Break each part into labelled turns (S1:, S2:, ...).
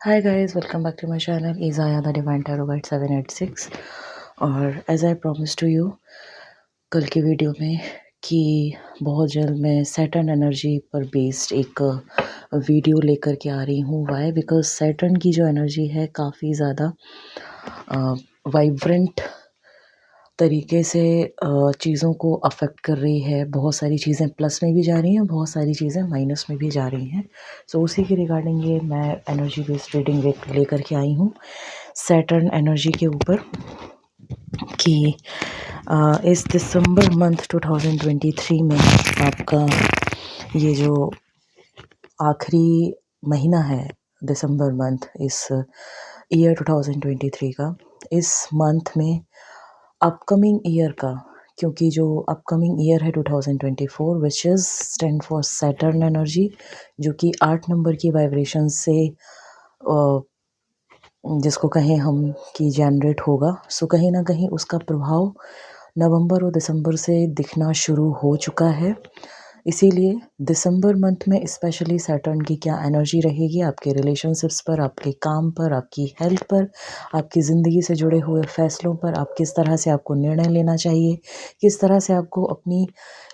S1: Hi guys, welcome back to my channel. Isaya the Divine Tarot Guide 786 और as I promise to you कल की video में कि बहुत जल्द मैं सैटर्न एनर्जी पर बेस्ड एक वीडियो लेकर के आ रही हूँ। वाई बिकॉज सैटर्न की जो एनर्जी है काफ़ी ज़्यादा वाइब्रेंट तरीके से चीज़ों को अफेक्ट कर रही है। बहुत सारी चीज़ें प्लस में भी जा रही हैं, बहुत सारी चीज़ें माइनस में भी जा रही हैं। सो उसी के रिगार्डिंग ये मैं एनर्जी बेस्ड रीडिंग लेकर के आई हूँ सैटर्न एनर्जी के ऊपर कि इस दिसंबर मंथ 2023 में आपका ये जो आखिरी महीना है दिसंबर मंथ इस ईयर 2023 का, इस मंथ में अपकमिंग ईयर का, क्योंकि जो अपकमिंग ईयर है 2024 which is stand for Saturn energy, जो कि 8 नंबर की वाइब्रेशन से जिसको कहें हम कि जनरेट होगा। सो कहीं ना कहीं उसका प्रभाव नवंबर और दिसंबर से दिखना शुरू हो चुका है। इसीलिए दिसंबर मंथ में स्पेशली सैटर्न की क्या एनर्जी रहेगी आपके रिलेशनशिप्स पर, आपके काम पर, आपकी हेल्थ पर, आपकी ज़िंदगी से जुड़े हुए फैसलों पर, आप किस तरह से आपको निर्णय लेना चाहिए, किस तरह से आपको अपनी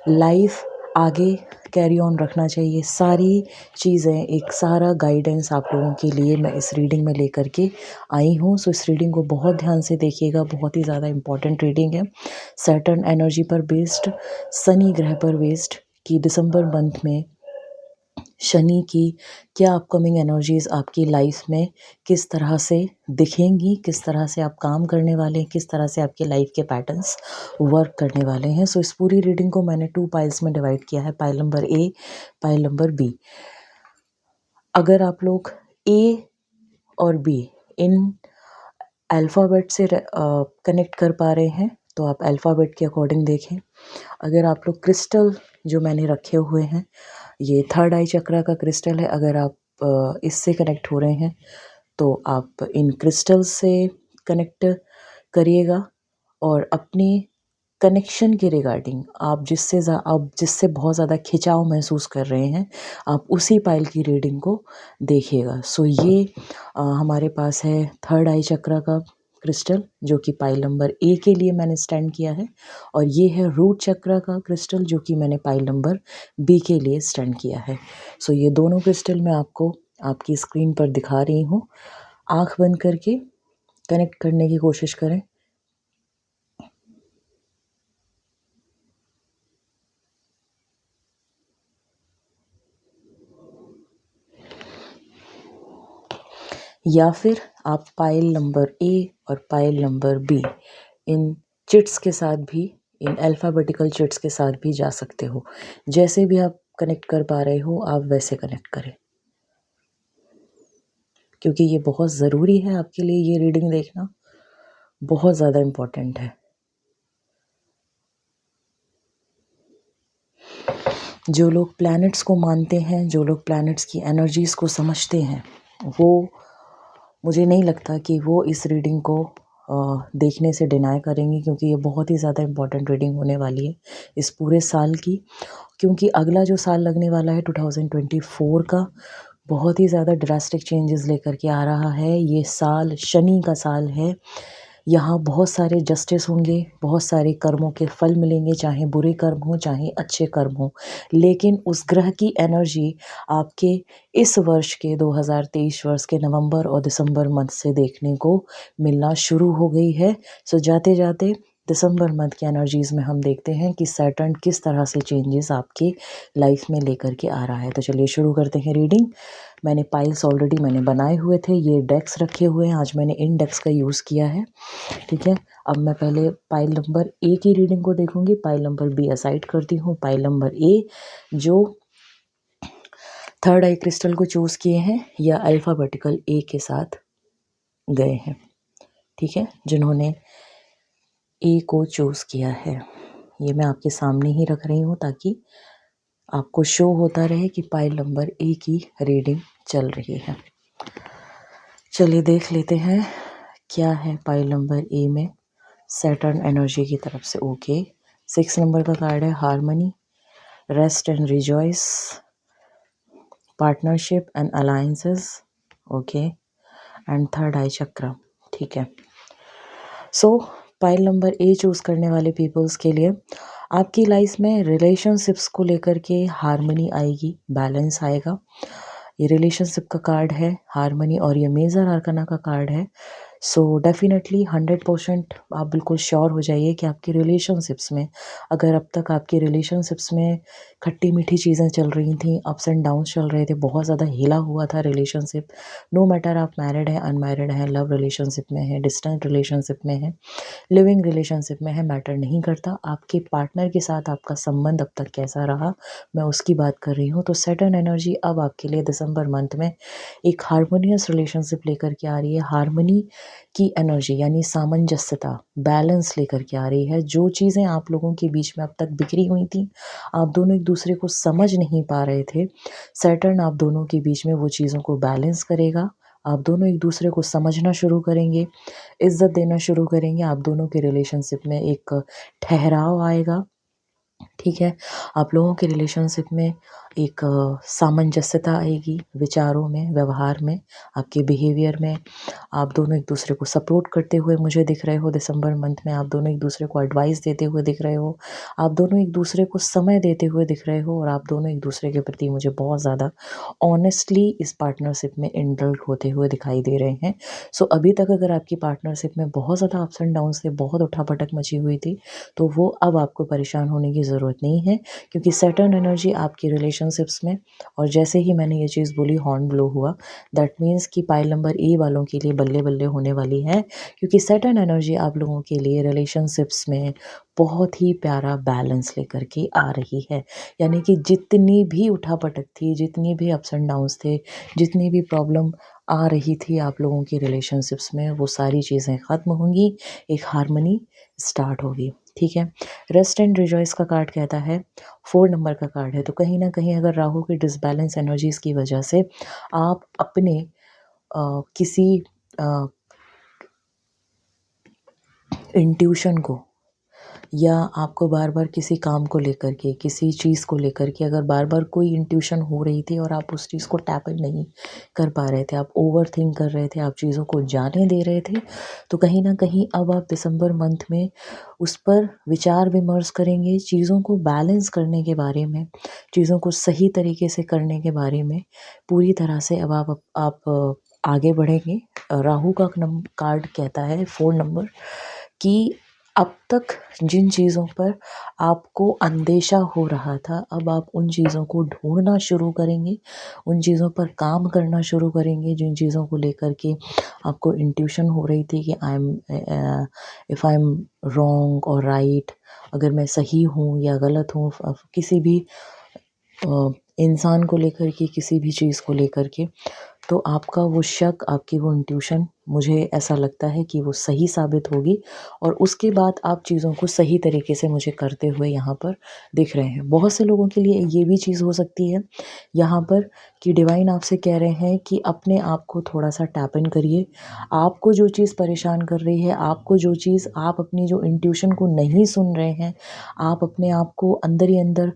S1: लाइफ आगे कैरी ऑन रखना चाहिए, सारी चीज़ें, एक सारा गाइडेंस आप लोगों के लिए मैं इस रीडिंग में लेकर के आई हूँ। सो इस रीडिंग को बहुत ध्यान से देखिएगा, बहुत ही ज़्यादा इम्पॉर्टेंट रीडिंग है। सैटर्न एनर्जी पर बेस्ड, शनि ग्रह पर बेस्ड कि दिसंबर मंथ में शनि की क्या अपकमिंग एनर्जीज आपकी लाइफ में किस तरह से दिखेंगी, किस तरह से आप काम करने वाले हैं, किस तरह से आपके लाइफ के पैटर्न्स वर्क करने वाले हैं। सो इस पूरी रीडिंग को मैंने 2 पाइल्स में डिवाइड किया है, pile number A, pile number B. अगर आप लोग ए और बी इन अल्फ़ाबेट से कनेक्ट कर पा रहे हैं तो आप अल्फ़ाबेट के अकॉर्डिंग देखें। अगर आप लोग क्रिस्टल जो मैंने रखे हुए हैं, ये थर्ड आई चक्रा का क्रिस्टल है, अगर आप इससे कनेक्ट हो रहे हैं तो आप इन क्रिस्टल से कनेक्ट करिएगा और अपनी कनेक्शन के रिगार्डिंग आप जिससे बहुत ज़्यादा खिंचाव महसूस कर रहे हैं, आप उसी पाइल की रीडिंग को देखिएगा। सो ये हमारे पास है थर्ड आई चक्रा का क्रिस्टल, जो कि पाइल नंबर ए के लिए मैंने स्टैंड किया है, और ये है रूट चक्रा का क्रिस्टल, जो कि मैंने पाइल नंबर बी के लिए स्टैंड किया है। सो ये दोनों क्रिस्टल मैं आपको आपकी स्क्रीन पर दिखा रही हूँ। आँख बंद करके कनेक्ट करने की कोशिश करें। या फिर आप पाइल नंबर ए और pile number be in chits के साथ भी, इन अल्फ़ाबेटिकल चिट्स के साथ भी जा सकते हो। जैसे भी आप कनेक्ट कर पा रहे हो आप वैसे कनेक्ट करें, क्योंकि ये बहुत ज़रूरी है आपके लिए। ये रीडिंग देखना बहुत ज़्यादा इम्पॉर्टेंट है। जो लोग प्लैनेट्स को मानते हैं, जो लोग प्लैनेट्स की एनर्जीज़ को समझते हैं, वो, मुझे नहीं लगता कि वो इस रीडिंग को देखने से डिनाई करेंगे, क्योंकि ये बहुत ही ज़्यादा इम्पॉर्टेंट रीडिंग होने वाली है इस पूरे साल की। क्योंकि अगला जो साल लगने वाला है 2024 का, बहुत ही ज़्यादा ड्रास्टिक चेंजेस लेकर के आ रहा है। ये साल शनि का साल है। यहाँ बहुत सारे जस्टिस होंगे, बहुत सारे कर्मों के फल मिलेंगे, चाहे बुरे कर्म हो चाहे अच्छे कर्म हो। लेकिन उस ग्रह की एनर्जी आपके इस वर्ष के 2023 वर्ष के नवंबर और दिसंबर मंथ से देखने को मिलना शुरू हो गई है। सो जाते जाते दिसंबर मंथ की एनर्जीज़ में हम देखते हैं कि सैटर्न किस तरह से चेंजेस आपके लाइफ में लेकर के आ रहा है। तो चलिए शुरू करते हैं रीडिंग। मैंने पाइल्स ऑलरेडी मैंने बनाए हुए थे, ये डेक्स रखे हुए हैं, आज मैंने इन डेक्स का यूज़ किया है। ठीक है, अब मैं पहले पाइल नंबर ए की रीडिंग को देखूंगी, पाइल नंबर बी असाइड करती हूँ। पाइल नंबर ए जो थर्ड आई क्रिस्टल को चूज़ किए हैं या अल्फ़ाबेटिकल ए के साथ गए हैं, ठीक है, जिन्होंने ए को चूज़ किया है, ये मैं आपके सामने ही रख रही हूँ ताकि आपको शो होता रहे कि पाइल नंबर ए की रीडिंग चल रही है। चलिए देख लेते हैं क्या है पाइल नंबर ए में सैटर्न एनर्जी की तरफ से। ओके, 6 नंबर का कार्ड है harmony, rest and rejoice, partnership and alliances. Okay, and third eye chakra. ठीक है, so pile number A choose करने वाले पीपल्स के लिए आपकी लाइफ में रिलेशनशिप्स को लेकर के हार्मनी आएगी, बैलेंस आएगा। ये रिलेशनशिप का कार्ड है, हार्मनी, और ये मेजर आर्कना का कार्ड है। सो डेफिनेटली 100% आप बिल्कुल श्योर हो जाइए कि आपकी रिलेशनशिप्स में, अगर अब तक आपकी रिलेशनशिप्स में खट्टी मीठी चीज़ें चल रही थी, अप्स एंड डाउन्स चल रहे थे, बहुत ज़्यादा हिला हुआ था रिलेशनशिप, नो मैटर आप मैरिड हैं, अनमैरिड हैं, लव रिलेशनशिप में है, डिस्टेंट रिलेशनशिप में है, लिविंग रिलेशनशिप में है, मैटर नहीं करता। आपके पार्टनर के साथ आपका संबंध अब तक कैसा रहा, मैं उसकी बात कर रही हूँ। तो सैटर्न एनर्जी अब आपके लिए दिसंबर मंथ में एक हार्मोनियस रिलेशनशिप लेकर के आ रही है। हार्मनी की एनर्जी यानी सामंजस्यता, बैलेंस लेकर के आ रही है। जो चीज़ें आप लोगों के बीच में अब तक बिखरी हुई थी, आप दोनों एक दूसरे को समझ नहीं पा रहे थे, सैटर्न आप दोनों के बीच में वो चीज़ों को बैलेंस करेगा। आप दोनों एक दूसरे को समझना शुरू करेंगे, इज़्ज़त देना शुरू करेंगे, आप दोनों के रिलेशनशिप में एक ठहराव आएगा। ठीक है, आप लोगों के रिलेशनशिप में एक सामंजस्यता आएगी, विचारों में, व्यवहार में, आपके बिहेवियर में। आप दोनों एक दूसरे को सपोर्ट करते हुए मुझे दिख रहे हो दिसंबर मंथ में, आप दोनों एक दूसरे को एडवाइस देते हुए दिख रहे हो, आप दोनों एक दूसरे को समय देते हुए दिख रहे हो, और आप दोनों एक दूसरे के प्रति मुझे बहुत ज़्यादा ऑनेस्टली इस पार्टनरशिप में इनडल्ट होते हुए दिखाई दे रहे हैं। सो अभी तक अगर आपकी पार्टनरशिप में बहुत ज़्यादा अप्स एंड डाउन्स थे, बहुत उठापटक मची हुई थी, तो वो अब आपको परेशान होने की ज़रूरत नहीं है, क्योंकि सैटर्न एनर्जी आपकी रिलेशनशिप्स में, और जैसे ही मैंने ये चीज़ बोली हॉर्न ब्लो हुआ, दैट मीन्स कि पाइल नंबर ए वालों के लिए बल्ले बल्ले होने वाली है, क्योंकि सैटर्न एनर्जी आप लोगों के लिए रिलेशनशिप्स में बहुत ही प्यारा बैलेंस लेकर के आ रही है। यानी कि जितनी भी उठापटक थी, जितनी भी अप्स एंड डाउन्स थे, जितनी भी प्रॉब्लम आ रही थी आप लोगों की रिलेशनशिप्स में, वो सारी चीज़ें ख़त्म होंगी, एक हार्मनी स्टार्ट होगी। ठीक है, रेस्ट एंड रिजॉइस का कार्ड कहता है, 4 नंबर का कार्ड है, तो कहीं ना कहीं अगर राहु की डिसबैलेंस एनर्जीज की वजह से आप अपने किसी इंट्यूशन को, या आपको बार बार किसी काम को लेकर के, किसी चीज़ को लेकर के अगर बार बार कोई इंट्यूशन हो रही थी और आप उस चीज़ को टैप इन नहीं कर पा रहे थे, आप ओवर थिंक कर रहे थे, आप चीज़ों को जाने दे रहे थे, तो कहीं ना कहीं अब आप दिसंबर मंथ में उस पर विचार विमर्श करेंगे, चीज़ों को बैलेंस करने के बारे में, चीज़ों को सही तरीके से करने के बारे में पूरी तरह से अब आप आगे बढ़ेंगे। राहु का कार्ड कहता है 4 नंबर कि अब तक जिन चीज़ों पर आपको अंदेशा हो रहा था, अब आप उन चीज़ों को ढूंढना शुरू करेंगे, उन चीज़ों पर काम करना शुरू करेंगे, जिन चीज़ों को लेकर के आपको इंट्यूशन हो रही थी कि इफ़ आई एम रॉन्ग और राइट, अगर मैं सही हूँ या गलत हूँ, किसी भी इंसान को लेकर के, किसी भी चीज़ को लेकर के, तो आपका वो शक, आपकी वो इंट्यूशन, मुझे ऐसा लगता है कि वो सही साबित होगी, और उसके बाद आप चीज़ों को सही तरीके से मुझे करते हुए यहाँ पर दिख रहे हैं। बहुत से लोगों के लिए ये भी चीज़ हो सकती है यहाँ पर कि डिवाइन आपसे कह रहे हैं कि अपने आप को थोड़ा सा टैप इन करिए। आपको जो चीज़ परेशान कर रही है, आपको जो चीज़, आप अपनी जो इंट्यूशन को नहीं सुन रहे हैं, आप अपने आप को अंदर ही अंदर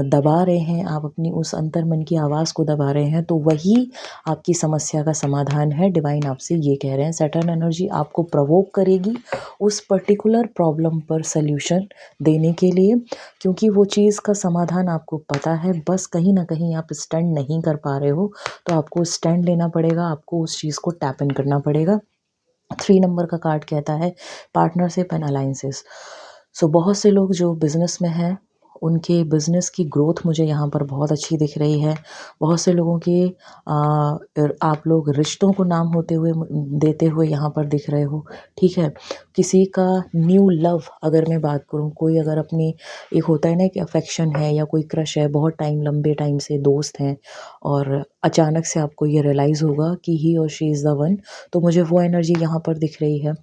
S1: दबा रहे हैं, आप अपनी उस अंतर मन की आवाज़ को दबा रहे हैं, तो वही आपकी समस्या का समाधान है। डिवाइन आपसे ये कह रहे हैं, सैटर्न एनर्जी आपको प्रवोक करेगी उस पर्टिकुलर प्रॉब्लम पर सल्यूशन देने के लिए, क्योंकि वो चीज़ का समाधान आपको पता है, बस कहीं ना कहीं आप स्टैंड नहीं कर पा रहे हो, तो आपको स्टैंड लेना पड़ेगा, आपको उस चीज़ को टैप इन करना पड़ेगा। 3 नंबर का कार्ड कहता है पार्टनरशिप एंड अलायंसेस। सो बहुत से लोग जो बिज़नेस में हैं, उनके बिज़नेस की ग्रोथ मुझे यहाँ पर बहुत अच्छी दिख रही है। बहुत से लोगों के आप लोग रिश्तों को नाम होते हुए देते हुए यहाँ पर दिख रहे हो। ठीक है, किसी का न्यू लव, अगर मैं बात करूँ, कोई अगर अपनी, एक होता है ना कि अफेक्शन है या कोई क्रश है, बहुत टाइम, लंबे टाइम से दोस्त हैं, और अचानक से आपको ये रियलाइज़ होगा कि ही और शी इज़ द वन, तो मुझे वो एनर्जी यहाँ पर दिख रही है।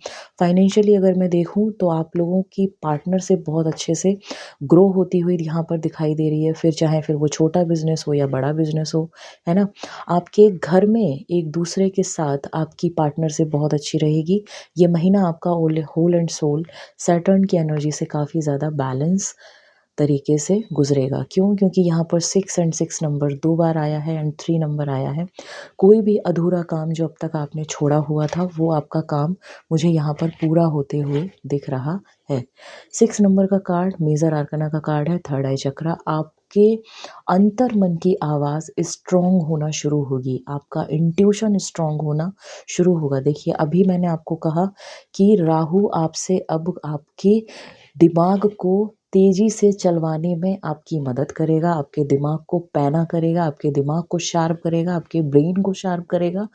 S1: फाइनेंशियली अगर मैं देखूँ तो आप लोगों की पार्टनरशिप बहुत अच्छे से ग्रो होती हुई यहाँ पर दिखाई दे रही है, फिर वो छोटा बिजनेस हो या बड़ा बिजनेस हो, है ना। आपके घर में एक दूसरे के साथ आपकी पार्टनरशिप बहुत अच्छी रहेगी। ये महीना आपका होल एंड सोल सैटर्न की एनर्जी से काफ़ी ज़्यादा बैलेंस तरीके से गुजरेगा। क्यों? क्योंकि यहाँ पर 6 एंड 6 नंबर 2 बार आया है एंड 3 नंबर आया है। कोई भी अधूरा काम जो अब तक आपने छोड़ा हुआ था वो आपका काम मुझे यहाँ पर पूरा होते हुए दिख रहा है। 6 नंबर का कार्ड मेजर आर्कना का कार्ड है, थर्ड आई चक्रा। आपके अंतर मन की आवाज़ स्ट्रॉन्ग होना शुरू होगी, आपका इंट्यूशन स्ट्रॉन्ग होना शुरू होगा। देखिए अभी मैंने आपको कहा कि राहु आपसे अब आपके दिमाग को तेज़ी से चलवाने में आपकी मदद करेगा, आपके दिमाग को पैना करेगा, आपके दिमाग को शार्प करेगा, आपके ब्रेन को शार्प करेगा।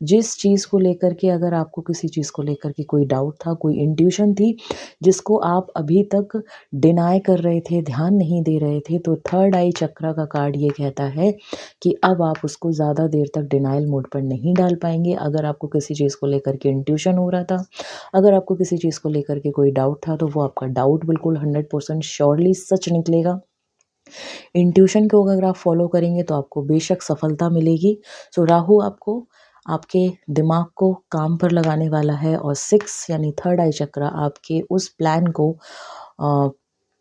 S1: जिस चीज़ को लेकर के अगर आपको किसी चीज़ को लेकर के कोई डाउट था, कोई इंट्यूशन थी, जिसको आप अभी तक डिनाय कर रहे थे, ध्यान नहीं दे रहे थे, तो थर्ड आई चक्रा का कार्ड ये कहता है कि अब आप उसको ज़्यादा देर तक डिनायल मोड पर नहीं डाल पाएंगे। अगर आपको किसी चीज़ को लेकर के इंट्यूशन हो रहा था, अगर आपको किसी चीज़ को लेकर के कोई डाउट था, तो वो आपका डाउट बिल्कुल 100% श्योरली सच निकलेगा। इंट्यूशन को अगर आप फॉलो करेंगे तो आपको बेशक सफलता मिलेगी। सो राहु आपको आपके दिमाग को काम पर लगाने वाला है और 6 यानी थर्ड आई चक्रा आपके उस प्लान को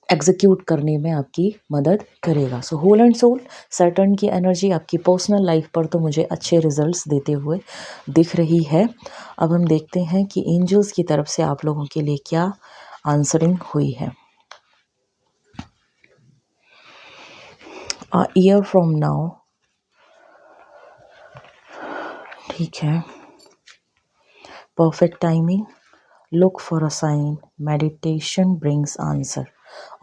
S1: एग्जीक्यूट करने में आपकी मदद करेगा। So whole and soul Saturn की एनर्जी आपकी पर्सनल लाइफ पर तो मुझे अच्छे रिजल्ट्स देते हुए दिख रही है। अब हम देखते हैं कि एंजल्स की तरफ से आप लोगों के लिए क्या आंसरिंग हुई है। अ ईयर फ्रॉम नाउ, ठीक है, perfect timing, look for a sign, meditation brings answer।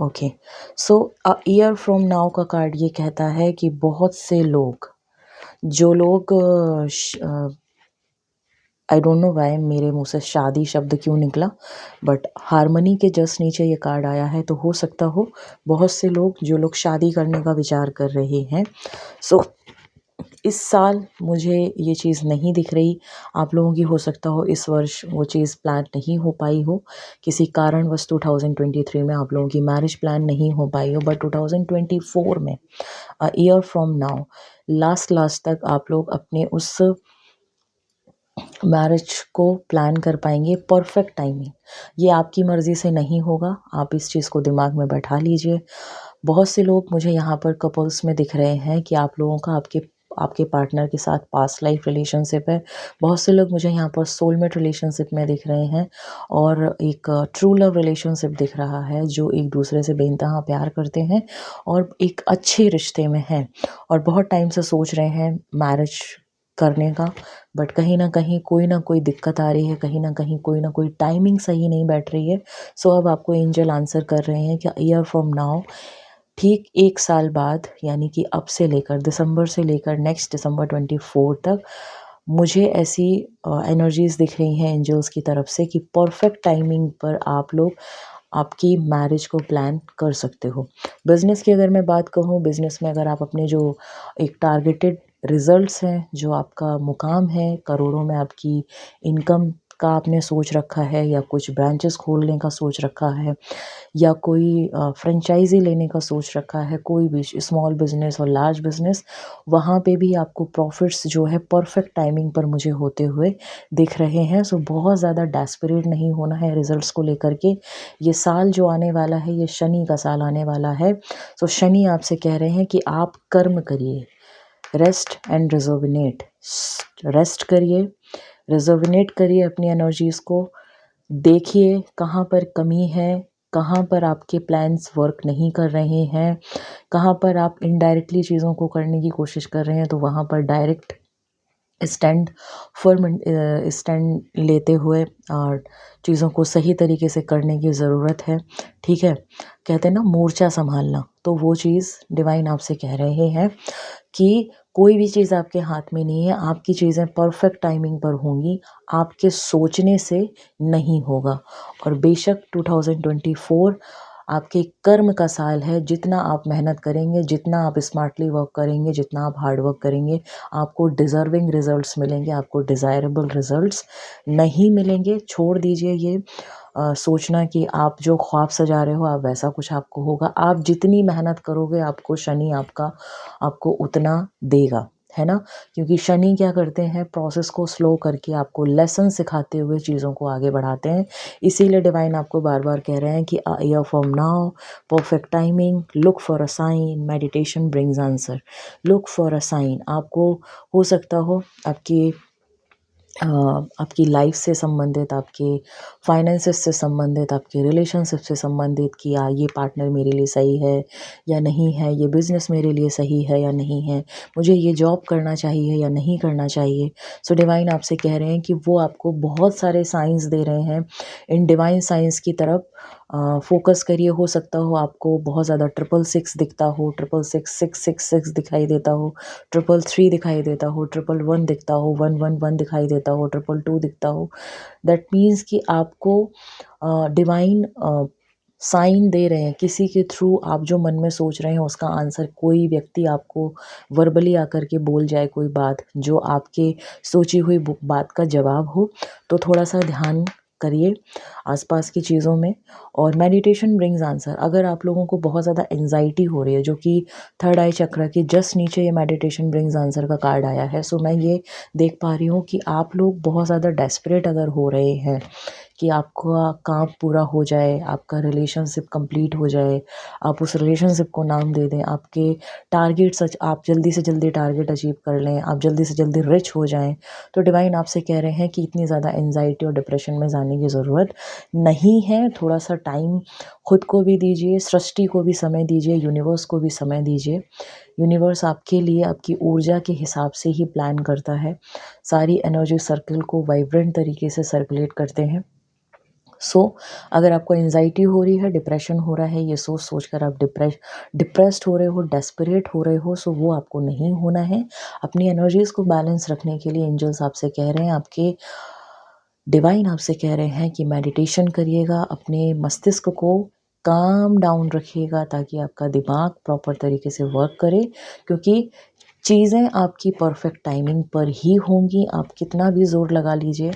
S1: Okay, so a year from now का कार्ड ये कहता है कि बहुत से लोग, जो लोग आई डोंट नो वाई मेरे मुंह से शादी शब्द क्यों निकला, बट हारमनी के जस्ट नीचे ये कार्ड आया है, तो हो सकता हो बहुत से लोग जो लोग शादी करने का विचार कर रहे हैं। सो इस साल मुझे ये चीज़ नहीं दिख रही। आप लोगों की हो सकता हो इस वर्ष वो चीज़ प्लान नहीं हो पाई हो, किसी कारणवश 2023 में आप लोगों की मैरिज प्लान नहीं हो पाई हो, बट 2024 में ईयर फ्रॉम नाउ लास्ट तक आप लोग अपने उस मैरिज को प्लान कर पाएंगे। परफेक्ट टाइमिंग, ये आपकी मर्ज़ी से नहीं होगा, आप इस चीज़ को दिमाग में बैठा लीजिए। बहुत से लोग मुझे यहाँ पर कपल्स में दिख रहे हैं कि आप लोगों का आपके आपके पार्टनर के साथ पास्ट लाइफ रिलेशनशिप है। बहुत से लोग मुझे यहाँ पर सोलमेट रिलेशनशिप में दिख रहे हैं और एक ट्रू लव रिलेशनशिप दिख रहा है, जो एक दूसरे से बेइंतहा प्यार करते हैं और एक अच्छे रिश्ते में हैं और बहुत टाइम से सोच रहे हैं मैरिज करने का, बट कहीं ना कोई दिक्कत आ रही है, कहीं ना कोई टाइमिंग सही नहीं बैठ रही है। सो अब आपको एंजल आंसर कर रहे हैं कि ईयर फ्रॉम नाउ, ठीक 1 साल बाद, यानी कि अब से लेकर दिसंबर से लेकर नेक्स्ट दिसंबर 24 तक मुझे ऐसी एनर्जीज़ दिख रही हैं एंजल्स की तरफ से कि परफेक्ट टाइमिंग पर आप लोग आपकी मैरिज को प्लान कर सकते हो। बिज़नेस की अगर मैं बात कहूँ, बिज़नेस में अगर आप अपने जो एक टारगेटेड रिजल्ट्स हैं, जो आपका मुकाम है, करोड़ों में आपकी इनकम का आपने सोच रखा है, या कुछ ब्रांचेस खोलने का सोच रखा है, या कोई फ्रेंचाइज़ी लेने का सोच रखा है, कोई भी स्मॉल बिज़नेस और लार्ज बिज़नेस, वहाँ पे भी आपको प्रॉफिट्स जो है परफेक्ट टाइमिंग पर मुझे होते हुए दिख रहे हैं। सो बहुत ज़्यादा डेस्परेट नहीं होना है रिज़ल्ट्स को लेकर के। ये साल जो आने वाला है, ये शनि का साल आने वाला है। सो शनि आपसे कह रहे हैं कि आप कर्म करिए, रेस्ट एंड रिजर्विनेट, रेस्ट करिए, रिजर्विनेट करिए अपनी एनर्जीज़ को। देखिए कहाँ पर कमी है, कहाँ पर आपके प्लान्स वर्क नहीं कर रहे हैं, कहाँ पर आप इनडायरेक्टली चीज़ों को करने की कोशिश कर रहे हैं, तो वहाँ पर डायरेक्ट स्टैंड फर्म स्टैंड लेते हुए और चीज़ों को सही तरीके से करने की ज़रूरत है। ठीक है, कहते हैं ना मोर्चा संभालना, तो वो चीज़ डिवाइन आपसे कह रहे हैं कि कोई भी चीज़ आपके हाथ में नहीं है, आपकी चीज़ें परफेक्ट टाइमिंग पर होंगी, आपके सोचने से नहीं होगा। और बेशक 2024 आपके कर्म का साल है। जितना आप मेहनत करेंगे, जितना आप स्मार्टली वर्क करेंगे, जितना आप हार्ड वर्क करेंगे, आपको डिज़र्विंग रिजल्ट्स मिलेंगे, आपको डिज़ायरेबल रिजल्ट्स नहीं मिलेंगे। छोड़ दीजिए ये सोचना कि आप जो ख्वाब सजा रहे हो आप वैसा कुछ आपको होगा। आप जितनी मेहनत करोगे, आपको शनि आपको उतना देगा। है ना? क्योंकि शनि क्या करते हैं, प्रोसेस को स्लो करके आपको लेसन सिखाते हुए चीज़ों को आगे बढ़ाते हैं। इसीलिए डिवाइन आपको बार-बार कह रहे हैं कि a year from now, perfect timing, look for a sign, meditation brings answer. Look for a sign, आपको हो सकता हो आपकी लाइफ से संबंधित, आपके फाइनेंसेस से संबंधित, आपके रिलेशनशिप से संबंधित कि ये पार्टनर मेरे लिए सही है या नहीं है, ये बिज़नेस मेरे लिए सही है या नहीं है, मुझे ये जॉब करना चाहिए या नहीं करना चाहिए। सो डिवाइन आपसे कह रहे हैं कि वो आपको बहुत सारे साइंस दे रहे हैं। इन डिवाइन साइंस की तरफ फोकस करिए। हो सकता हो आपको बहुत ज़्यादा 666 दिखता हो, 666 दिखाई देता हो, 333 दिखाई देता हो, 111 दिखता हो, 111 दिखाई देता हो, 222 दिखता हो। दैट मीन्स कि आपको डिवाइन साइन दे रहे हैं। किसी के थ्रू आप जो मन में सोच रहे हैं उसका आंसर कोई व्यक्ति आपको वर्बली आकर के बोल जाए, कोई बात जो आपके सोची हुई बात का जवाब हो, तो थोड़ा सा ध्यान करिए आसपास की चीज़ों में। और मेडिटेशन ब्रिंग्स आंसर, अगर आप लोगों को बहुत ज़्यादा एंजाइटी हो रही है, जो कि थर्ड आई चक्र के जस्ट नीचे ये मेडिटेशन ब्रिंग्स आंसर का कार्ड आया है, सो मैं ये देख पा रही हूँ कि आप लोग बहुत ज़्यादा डेस्परेट अगर हो रहे हैं कि आपका काम पूरा हो जाए, आपका रिलेशनशिप कंप्लीट हो जाए, आप उस रिलेशनशिप को नाम दे दें, आपके टारगेट सच आप जल्दी से जल्दी टारगेट अचीव कर लें, आप जल्दी से जल्दी रिच हो जाएं, तो डिवाइन आपसे कह रहे हैं कि इतनी ज़्यादा एंजाइटी और डिप्रेशन में जाने की ज़रूरत नहीं है। थोड़ा सा टाइम खुद को भी दीजिए, सृष्टि को भी समय दीजिए, यूनिवर्स को भी समय दीजिए। यूनिवर्स आपके लिए आपकी ऊर्जा के हिसाब से ही प्लान करता है, सारी एनर्जी सर्कल को वाइब्रेंट तरीके से सर्कुलेट करते हैं। सो अगर आपको एंजाइटी हो रही है, डिप्रेशन हो रहा है, ये सोच सोच कर आप डिप्रेस्ड हो रहे हो, डेस्परेट हो रहे हो, सो वो आपको नहीं होना है। अपनी एनर्जीज़ को बैलेंस रखने के लिए एंजल्स आपसे कह रहे हैं, आपके डिवाइन आपसे कह रहे हैं कि मेडिटेशन करिएगा, अपने मस्तिष्क को काम डाउन रखिएगा ताकि आपका दिमाग प्रॉपर तरीके से वर्क करे, क्योंकि चीज़ें आपकी परफेक्ट टाइमिंग पर ही होंगी। आप कितना भी ज़ोर लगा लीजिए,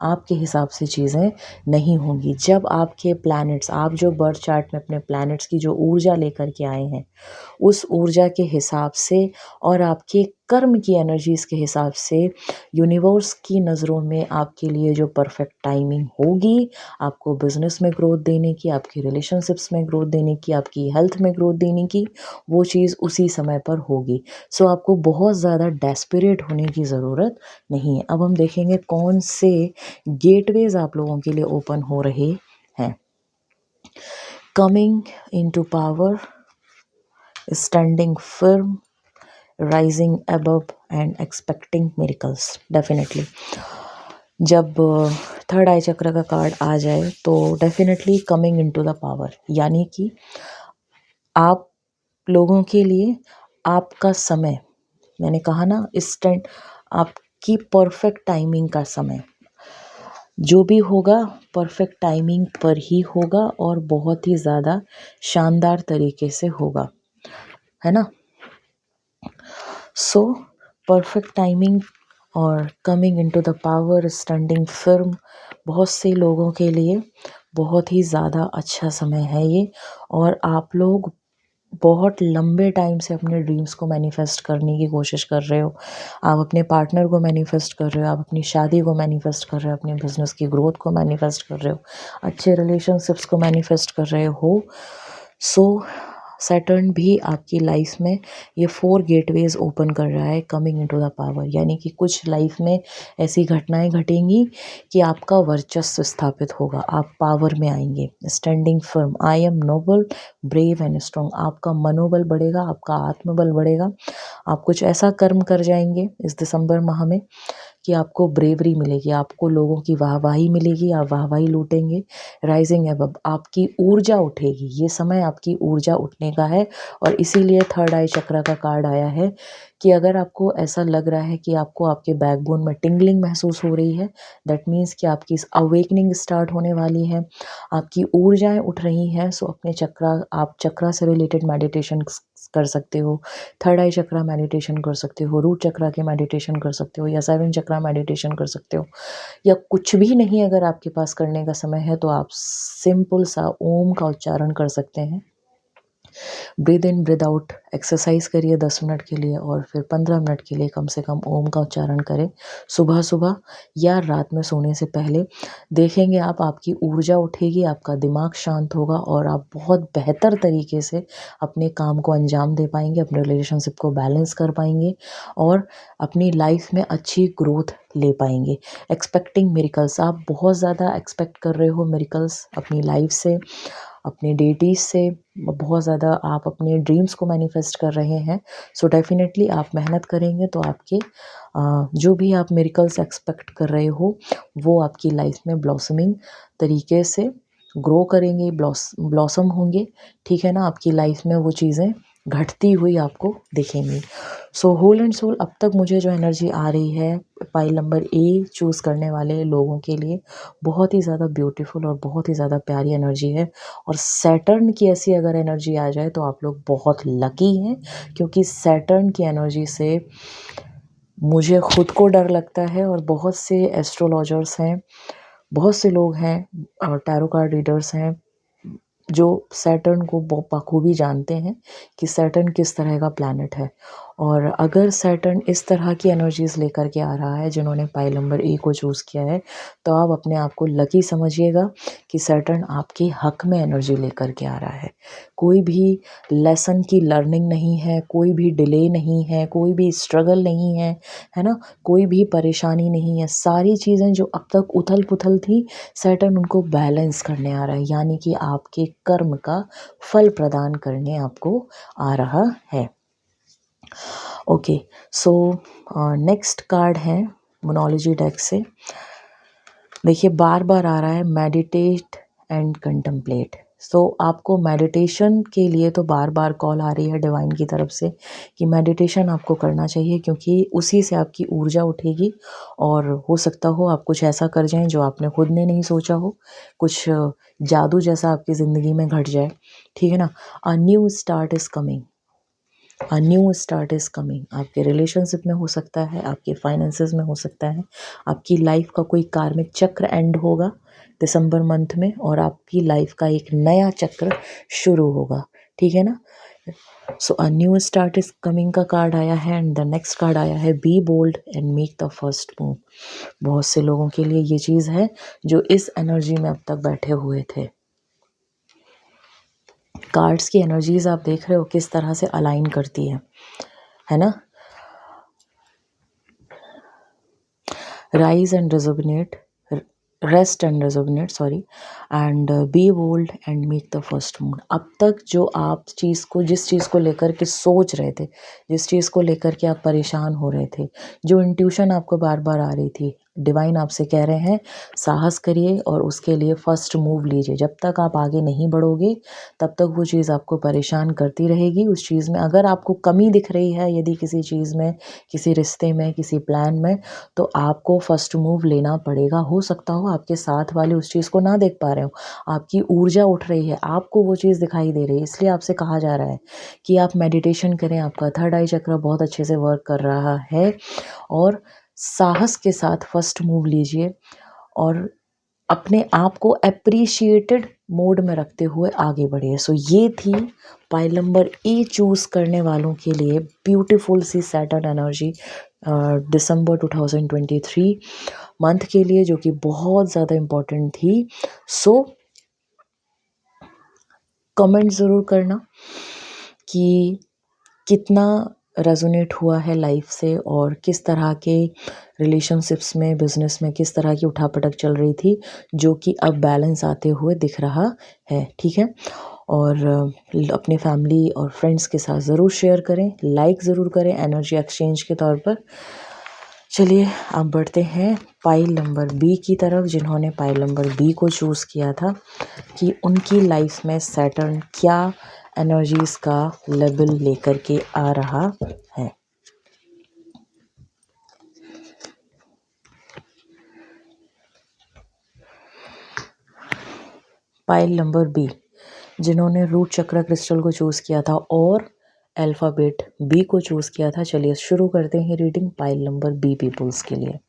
S1: आपके हिसाब से चीज़ें नहीं होंगी। जब आपके प्लैनेट्स, आप जो बर्थ चार्ट में अपने प्लैनेट्स की जो ऊर्जा लेकर के आए हैं, उस ऊर्जा के हिसाब से और आपके कर्म की एनर्जीज़ के हिसाब से यूनिवर्स की नज़रों में आपके लिए जो परफेक्ट टाइमिंग होगी, आपको बिज़नेस में ग्रोथ देने की, आपकी रिलेशनशिप्स में ग्रोथ देने की, आपकी हेल्थ में ग्रोथ देने की, वो चीज़ उसी समय पर होगी। सो आपको बहुत ज़्यादा डेस्परेट होने की ज़रूरत नहीं है। अब हम देखेंगे कौन से गेटवेज़ आप लोगों के लिए ओपन हो रहे हैं। Coming into power, standing firm, rising above and expecting miracles। Definitely जब थर्ड आई चक्र का कार्ड आ जाए तो definitely coming into the power, यानी कि आप लोगों के लिए आपका समय, मैंने कहा ना इंस्टेंट, आपकी परफेक्ट टाइमिंग का समय जो भी होगा परफेक्ट टाइमिंग पर ही होगा और बहुत ही ज़्यादा शानदार तरीके से होगा, है ना। सो परफेक्ट टाइमिंग और coming into the power, standing firm, बहुत से लोगों के लिए बहुत ही ज़्यादा अच्छा समय है ये। और आप लोग बहुत लंबे टाइम से अपने ड्रीम्स को मैनिफेस्ट करने की कोशिश कर रहे हो। आप अपने पार्टनर को मैनिफेस्ट कर रहे हो, आप अपनी शादी को मैनिफेस्ट कर रहे हो, अपने बिजनेस की ग्रोथ को मैनिफेस्ट कर रहे हो, अच्छे रिलेशनशिप्स को मैनिफेस्ट कर रहे हो। सो सैटर्न भी आपकी लाइफ में ये 4 गेटवेज ओपन कर रहा है कमिंग इनटू द पावर, यानी कि कुछ लाइफ में ऐसी घटनाएं घटेंगी कि आपका वर्चस्व स्थापित होगा, आप पावर में आएंगे। Standing firm, I am noble, brave and strong, आपका मनोबल बढ़ेगा, आपका आत्मबल बढ़ेगा। आप कुछ ऐसा कर्म कर जाएंगे इस दिसंबर माह में कि आपको ब्रेवरी मिलेगी, आपको लोगों की वाहवाही मिलेगी, आप वाहवाही लूटेंगे। राइजिंग अबव, आपकी ऊर्जा उठेगी, ये समय आपकी ऊर्जा उठने का है। और इसीलिए थर्ड आई चक्र का कार्ड आया है कि अगर आपको ऐसा लग रहा है कि आपको आपके बैकबोन में टिंगलिंग महसूस हो रही है, दैट मीन्स कि आपकी अवेकनिंग स्टार्ट होने वाली है, आपकी ऊर्जाएं उठ रही हैं। सो अपने चक्रा, आप चक्रा से रिलेटेड मेडिटेशन कर सकते हो, थर्ड आई चक्रा मेडिटेशन कर सकते हो, रूट चक्रा के मेडिटेशन कर सकते हो, या सेवन चक्रा मेडिटेशन कर सकते हो, या कुछ भी नहीं अगर आपके पास करने का समय है तो आप सिंपल सा ओम का उच्चारण कर सकते हैं। Breathe in breathe out exercise करिए 10 मिनट के लिए, और फिर 15 मिनट के लिए कम से कम ओम का उच्चारण करें सुबह सुबह या रात में सोने से पहले। देखेंगे आप, आपकी ऊर्जा उठेगी, आपका दिमाग शांत होगा और आप बहुत बेहतर तरीके से अपने काम को अंजाम दे पाएंगे, अपने रिलेशनशिप को बैलेंस कर पाएंगे और अपनी लाइफ में अच्छी ग्रोथ ले पाएंगे। एक्सपेक्टिंग मिरेकल्स, आप बहुत ज़्यादा एक्सपेक्ट कर रहे हो मिरेकल्स अपनी लाइफ से, अपने डेटीज से, बहुत ज़्यादा आप अपने ड्रीम्स को मैनिफेस्ट कर रहे हैं। सो डेफिनेटली आप मेहनत करेंगे तो आपके जो भी आप मिरेकल्स एक्सपेक्ट कर रहे हो वो आपकी लाइफ में ब्लॉसमिंग तरीके से ग्रो करेंगे, ब्लॉसम होंगे, ठीक है ना। आपकी लाइफ में वो चीज़ें घटती हुई आपको दिखेंगी। सो होल एंड सोल, अब तक मुझे जो एनर्जी आ रही है पाइल नंबर ए चूज़ करने वाले लोगों के लिए बहुत ही ज़्यादा ब्यूटीफुल और बहुत ही ज़्यादा प्यारी एनर्जी है। और सैटर्न की ऐसी अगर एनर्जी आ जाए तो आप लोग बहुत लकी हैं, क्योंकि सैटर्न की एनर्जी से मुझे खुद को डर लगता है और बहुत से एस्ट्रोलॉजर्स हैं, बहुत से लोग हैं, टैरो कार्ड रीडर्स हैं जो सैटर्न को बखूबी जानते हैं कि सैटर्न किस तरह का प्लैनेट है। और अगर सैटर्न इस तरह की एनर्जीज़ लेकर के आ रहा है जिन्होंने पाइल नंबर ए को चूज़ किया है, तो आप अपने आप को लकी समझिएगा कि सैटर्न आपके हक में एनर्जी लेकर के आ रहा है। कोई भी लेसन की लर्निंग नहीं है, कोई भी डिले नहीं है, कोई भी स्ट्रगल नहीं है, है ना, कोई भी परेशानी नहीं है। सारी चीज़ें जो अब तक उथल पुथल थी, सैटर्न उनको बैलेंस करने आ रहा है, यानी कि आपके कर्म का फल प्रदान करने आपको आ रहा है। ओके, सो नेक्स्ट कार्ड है मोनोलॉजी डेक से। देखिए बार बार आ रहा है मेडिटेट एंड कंटेम्पलेट। सो आपको मेडिटेशन के लिए तो बार बार कॉल आ रही है डिवाइन की तरफ से कि मेडिटेशन आपको करना चाहिए, क्योंकि उसी से आपकी ऊर्जा उठेगी और हो सकता हो आप कुछ ऐसा कर जाएं जो आपने खुद ने नहीं सोचा हो, कुछ जादू जैसा आपकी ज़िंदगी में घट जाए, ठीक है ना। अ new start is coming, a new start is coming. आपके रिलेशनशिप में हो सकता है, आपके फाइनेंसेस में हो सकता है, आपकी लाइफ का कोई कार्मिक चक्र एंड होगा दिसंबर मंथ में और आपकी लाइफ का एक नया चक्र शुरू होगा, ठीक है ना। So a new start is coming का कार्ड आया है एंड द नेक्स्ट कार्ड आया है be bold and make the first move. बहुत से लोगों के लिए ये चीज़ है जो इस एनर्जी में अब तक बैठे हुए थे। कार्ड्स की एनर्जीज आप देख रहे हो किस तरह से अलाइन करती है ना। Rise and resonate, rest and resonate sorry, and be bold and make the first move. अब तक जो आप चीज़ को, जिस चीज़ को लेकर के सोच रहे थे, जिस चीज़ को लेकर के आप परेशान हो रहे थे, जो इंट्यूशन आपको बार बार आ रही थी, डिवाइन आपसे कह रहे हैं साहस करिए और उसके लिए फर्स्ट मूव लीजिए। जब तक आप आगे नहीं बढ़ोगे तब तक वो चीज़ आपको परेशान करती रहेगी। उस चीज़ में अगर आपको कमी दिख रही है, यदि किसी चीज़ में, किसी रिश्ते में, किसी प्लान में, तो आपको फर्स्ट मूव लेना पड़ेगा। हो सकता हो आपके साथ वाले उस चीज़ को ना देख पा रहे हो, आपकी ऊर्जा उठ रही है, आपको वो चीज़ दिखाई दे रही है, इसलिए आपसे कहा जा रहा है कि आप मेडिटेशन करें। आपका थर्ड आई चक्र बहुत अच्छे से वर्क कर रहा है और साहस के साथ फर्स्ट मूव लीजिए और अपने आप को अप्रिशिएटेड मोड में रखते हुए आगे बढ़िए। सो ये थी पाइल नंबर ए चूज़ करने वालों के लिए ब्यूटीफुल सी सैटर्न एनर्जी दिसंबर 2023 मंथ के लिए, जो कि बहुत ज़्यादा इम्पोर्टेंट थी। सो कमेंट ज़रूर करना कि कितना रेजोनेट हुआ है लाइफ से और किस तरह के रिलेशनशिप्स में, बिजनेस में किस तरह की उठापटक चल रही थी, जो कि अब बैलेंस आते हुए दिख रहा है, ठीक है। और अपने फैमिली और फ्रेंड्स के साथ ज़रूर शेयर करें, लाइक ज़रूर करें एनर्जी एक्सचेंज के तौर पर। चलिए अब बढ़ते हैं पाइल नंबर बी की तरफ, जिन्होंने पाइल नंबर बी को चूज़ किया था कि उनकी लाइफ में सैटर्न क्या एनर्जीज का लेवल लेकर के आ रहा है। पाइल नंबर बी, जिन्होंने रूट चक्र क्रिस्टल को चूज़ किया था और अल्फ़ाबेट बी को चूज़ किया था। चलिए शुरू करते हैं reading pile number B peoples के लिए।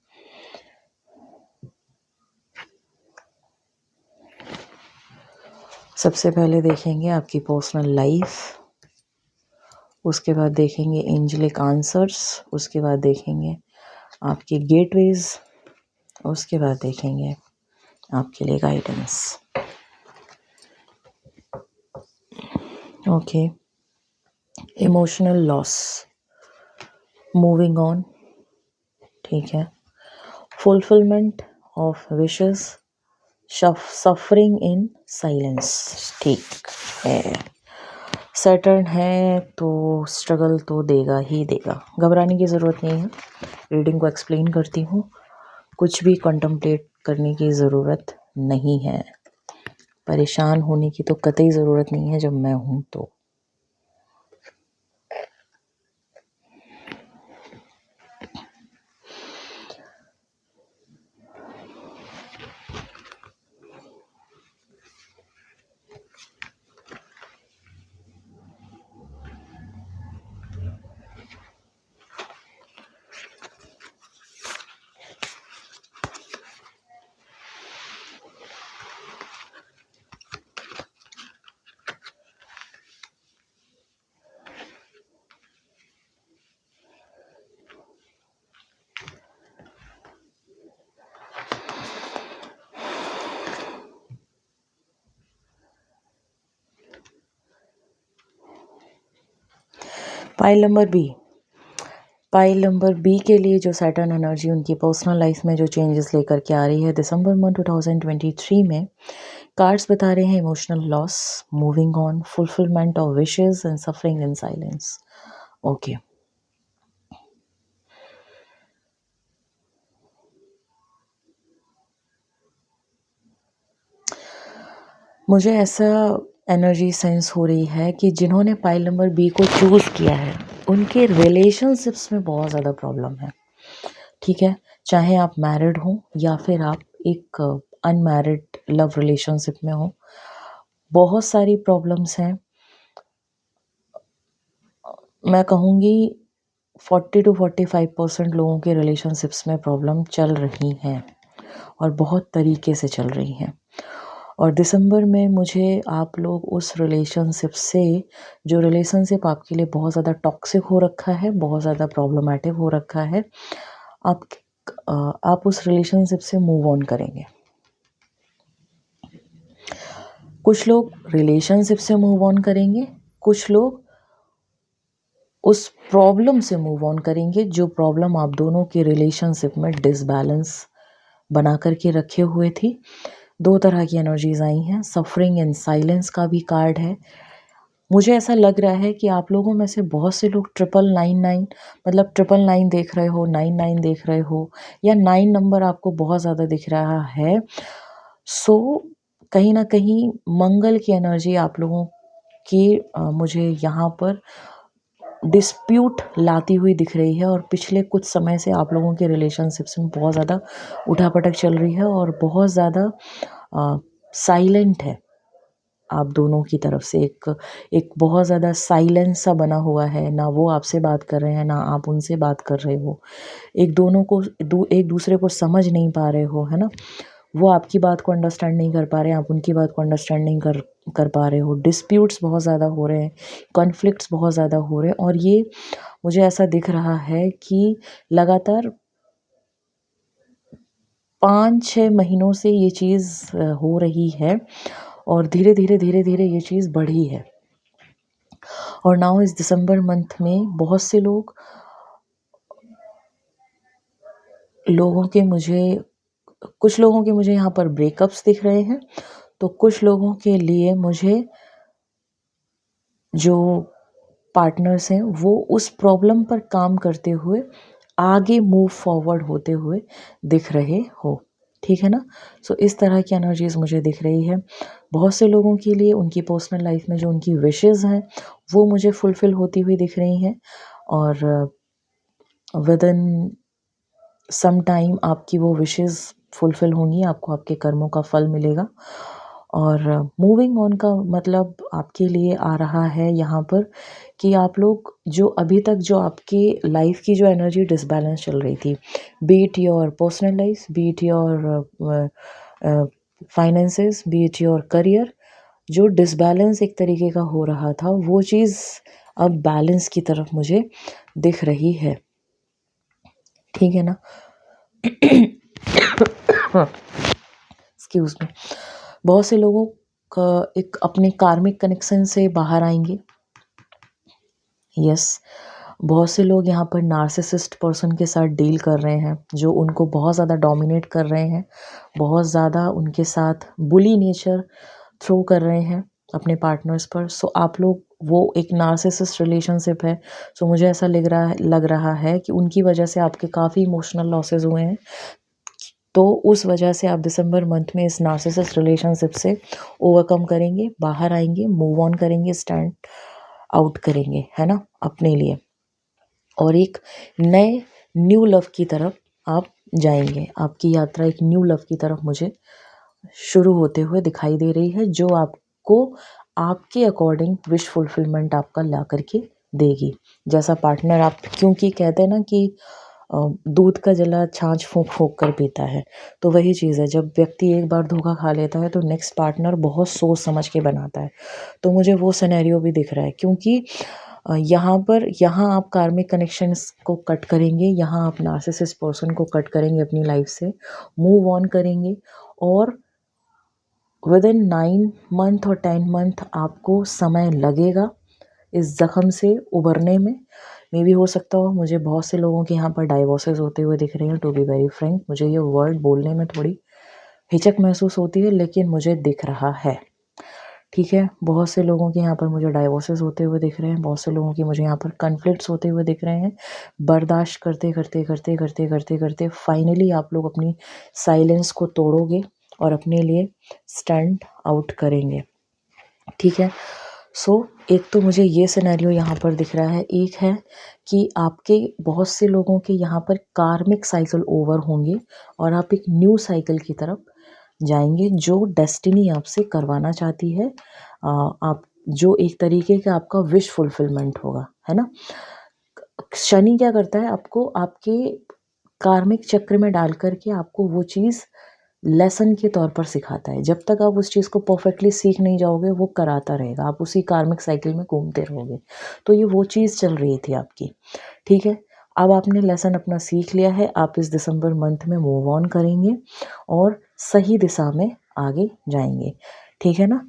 S1: सबसे पहले देखेंगे आपकी पर्सनल लाइफ, उसके बाद देखेंगे एंजेलिक आंसर्स, उसके बाद देखेंगे आपके गेटवेज, उसके बाद देखेंगे आपके लिए guidance. Okay, emotional loss, moving on, ठीक है, fulfilment of wishes, suffering in silence, ठीक है। सैटर्न है तो स्ट्रगल तो देगा ही देगा, घबराने की ज़रूरत नहीं है। रीडिंग को एक्सप्लेन करती हूँ, कुछ भी कंtemplate करने की ज़रूरत नहीं है, परेशान होने की तो कतई ज़रूरत नहीं है जब मैं हूँ तो। पाइल नंबर बी के लिए जो सैटर्न एनर्जी उनकी पर्सनल लाइफ में जो चेंजेस लेकर के आ रही है दिसंबर मंथ 2023 में, कार्ड्स बता रहे हैं emotional loss, moving on, fulfilment of wishes and suffering in silence. Okay, मुझे ऐसा एनर्जी सेंस हो रही है कि जिन्होंने पाइल नंबर बी को चूज़ किया है उनके रिलेशनशिप्स में बहुत ज़्यादा प्रॉब्लम है, ठीक है। चाहे आप मैरिड हो या फिर आप एक अनमैरिड लव रिलेशनशिप में हो, बहुत सारी प्रॉब्लम्स हैं। मैं कहूँगी 40 to 45% लोगों के रिलेशनशिप्स में प्रॉब्लम चल रही हैं और बहुत तरीके से चल रही हैं। और दिसंबर में मुझे आप लोग उस रिलेशनशिप से, जो रिलेशनशिप आपके लिए बहुत ज़्यादा टॉक्सिक हो रखा है, बहुत ज़्यादा प्रॉब्लमेटिक हो रखा है, आप आप उस रिलेशनशिप से मूव ऑन करेंगे। कुछ लोग रिलेशनशिप से मूव ऑन करेंगे, कुछ लोग उस प्रॉब्लम से मूव ऑन करेंगे जो प्रॉब्लम आप दोनों के रिलेशनशिप में डिसबैलेंस बना करके रखे हुए थी। दो तरह की एनर्जीज आई हैं, सफरिंग इन साइलेंस का भी कार्ड है। मुझे ऐसा लग रहा है कि आप लोगों में से बहुत से लोग 999 मतलब 999 देख रहे हो, 99 देख रहे हो, या 9 नंबर आपको बहुत ज़्यादा दिख रहा है। सो कहीं ना कहीं मंगल की एनर्जी आप लोगों की मुझे यहाँ पर डिस्प्यूट लाती हुई दिख रही है, और पिछले कुछ समय से आप लोगों के रिलेशनशिप्स में बहुत ज़्यादा उठापटक चल रही है और बहुत ज़्यादा साइलेंट है आप दोनों की तरफ से। एक बहुत ज़्यादा साइलेंस सा बना हुआ है, ना वो आपसे बात कर रहे हैं ना आप उनसे बात कर रहे हो, एक दूसरे को समझ नहीं पा रहे हो, है ना। वो आपकी बात को अंडरस्टैंड नहीं कर पा रहे हैं, आप उनकी बात को अंडरस्टैंड नहीं कर पा रहे हो। डिस्प्यूट्स बहुत ज़्यादा हो रहे हैं, कॉन्फ्लिक्ट्स बहुत ज़्यादा हो रहे हैं, और ये मुझे ऐसा दिख रहा है कि लगातार 5-6 महीनों से ये चीज़ हो रही है और धीरे धीरे ये चीज़ बढ़ी है। और नाउ इस दिसंबर मंथ में बहुत से कुछ लोगों के मुझे यहाँ पर ब्रेकअप्स दिख रहे हैं, तो कुछ लोगों के लिए मुझे जो पार्टनर्स हैं वो उस प्रॉब्लम पर काम करते हुए आगे मूव फॉरवर्ड होते हुए दिख रहे हो, ठीक है ना। सो इस तरह की एनर्जीज मुझे दिख रही है। बहुत से लोगों के लिए उनकी पर्सनल लाइफ में जो उनकी विशेस हैं वो मुझे फुलफिल होती हुई दिख रही हैं, और विद इन सम टाइम आपकी वो विशेस फुलफिल होंगी, आपको आपके कर्मों का फल मिलेगा। और मूविंग ऑन का मतलब आपके लिए आ रहा है यहाँ पर कि आप लोग जो अभी तक जो आपकी लाइफ की जो एनर्जी डिसबैलेंस चल रही थी, B it your personal life, B it your finances, B it your career, जो डिसबैलेंस एक तरीके का हो रहा था, वो चीज़ अब बैलेंस की तरफ मुझे दिख रही है, ठीक है ना। Excuse me. बहुत से लोगों का एक अपने कार्मिक कनेक्शन से बाहर आएंगे। यस, बहुत से लोग यहाँ पर नार्सिसिस्ट पर्सन के साथ डील कर रहे हैं, जो उनको बहुत ज़्यादा डोमिनेट कर रहे हैं, बहुत ज़्यादा उनके साथ बुली नेचर थ्रो कर रहे हैं अपने पार्टनर्स पर। सो आप लोग, वो एक नार्सिसिस्ट रिलेशनशिप है। सो मुझे ऐसा लग रहा है कि उनकी वजह से आपके काफ़ी इमोशनल लॉसेस हुए हैं। तो उस वजह से आप दिसंबर मंथ में इस नार्सिसिस्ट रिलेशनशिप से ओवरकम करेंगे, बाहर आएंगे, मूव ऑन करेंगे, स्टैंड आउट करेंगे, है ना, अपने लिए। और एक नए न्यू लव की तरफ आप जाएंगे। आपकी यात्रा एक न्यू लव की तरफ मुझे शुरू होते हुए दिखाई दे रही है, जो आपको आपके अकॉर्डिंग विश फुलफिलमेंट आपका ला करके देगी। जैसा पार्टनर आप, क्योंकि कहते हैं ना कि दूध का जला छाछ फूंक फूंक कर पीता है, तो वही चीज़ है। जब व्यक्ति एक बार धोखा खा लेता है तो नेक्स्ट पार्टनर बहुत सोच समझ के बनाता है। तो मुझे वो सिनेरियो भी दिख रहा है, क्योंकि यहाँ आप कार्मिक कनेक्शंस को कट करेंगे, यहाँ आप नार्सिसिस्ट पर्सन को कट करेंगे अपनी लाइफ से, मूव ऑन करेंगे। और विद इन 9 मंथ और 10 मंथ आपको समय लगेगा इस ज़ख़म से उभरने में। मे भी हो सकता हो, मुझे बहुत से लोगों के यहाँ पर डाइवोर्सेस होते हुए दिख रहे हैं। टू बी वेरी फ्रैंक, मुझे ये वर्ड बोलने में थोड़ी हिचक महसूस होती है, लेकिन मुझे दिख रहा है, ठीक है। बहुत से लोगों के यहाँ पर मुझे डाइवोर्सेस होते हुए दिख रहे हैं, बहुत से लोगों की मुझे यहाँ पर कन्फ्लिक्ट्स होते हुए दिख रहे हैं। बर्दाश्त करते करते करते करते करते करते फाइनली आप लोग अपनी साइलेंस को तोड़ोगे और अपने लिए स्टैंड आउट करेंगे, ठीक है। सो एक तो मुझे ये सिनेरियो यहाँ पर दिख रहा है। एक है कि आपके बहुत से लोगों के यहाँ पर कार्मिक साइकिल ओवर होंगे और आप एक न्यू साइकिल की तरफ जाएंगे, जो डेस्टिनी आपसे करवाना चाहती है। आप जो एक तरीके का आपका विश फुलफिलमेंट होगा, है ना। शनि क्या करता है, आपको आपके कार्मिक चक्र में डाल करके आपको वो चीज़ लेसन के तौर पर सिखाता है। जब तक आप उस चीज़ को परफेक्टली सीख नहीं जाओगे, वो कराता रहेगा, आप उसी कार्मिक साइकिल में घूमते रहोगे। तो ये वो चीज़ चल रही थी आपकी, ठीक है। अब आपने लेसन अपना सीख लिया है, आप इस दिसंबर मंथ में मूव ऑन करेंगे और सही दिशा में आगे जाएंगे, ठीक है ना।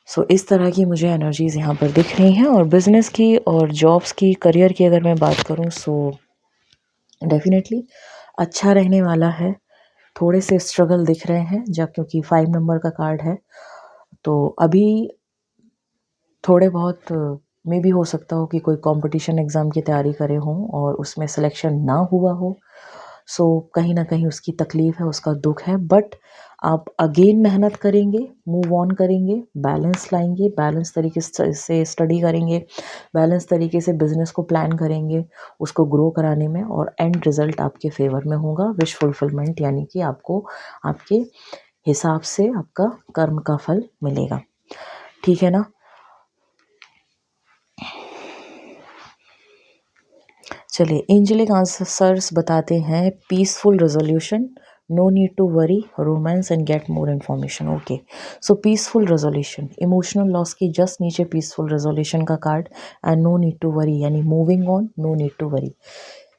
S1: सो इस तरह की मुझे एनर्जीज़ यहाँ पर दिख रही हैं। और बिज़नेस की और जॉब्स की, करियर की अगर मैं बात करूँ, सो डेफिनेटली अच्छा रहने वाला है। थोड़े से स्ट्रगल दिख रहे हैं, जब क्योंकि 5 नंबर का कार्ड है, तो अभी थोड़े बहुत मे भी हो सकता हो कि कोई कंपटीशन एग्ज़ाम की तैयारी करे हों और उसमें सिलेक्शन ना हुआ हो। सो कहीं ना कहीं उसकी तकलीफ़ है, उसका दुख है। बट आप अगेन मेहनत करेंगे, मूव ऑन करेंगे, बैलेंस लाएंगे, बैलेंस तरीके से स्टडी करेंगे, बैलेंस तरीके से बिजनेस को प्लान करेंगे, उसको ग्रो कराने में, और एंड रिजल्ट आपके फेवर में होगा, विश फुलफिलमेंट, यानी कि आपको आपके हिसाब से आपका कर्म का फल मिलेगा, ठीक है ना। चलिए, एंजेलिक आंसर्स बताते हैं peaceful resolution, no need to worry, romance and get more information. Okay, so peaceful resolution, emotional loss की जस्ट नीचे पीसफुल रेजोल्यूशन का card, and no need to worry यानी moving on, no need to worry.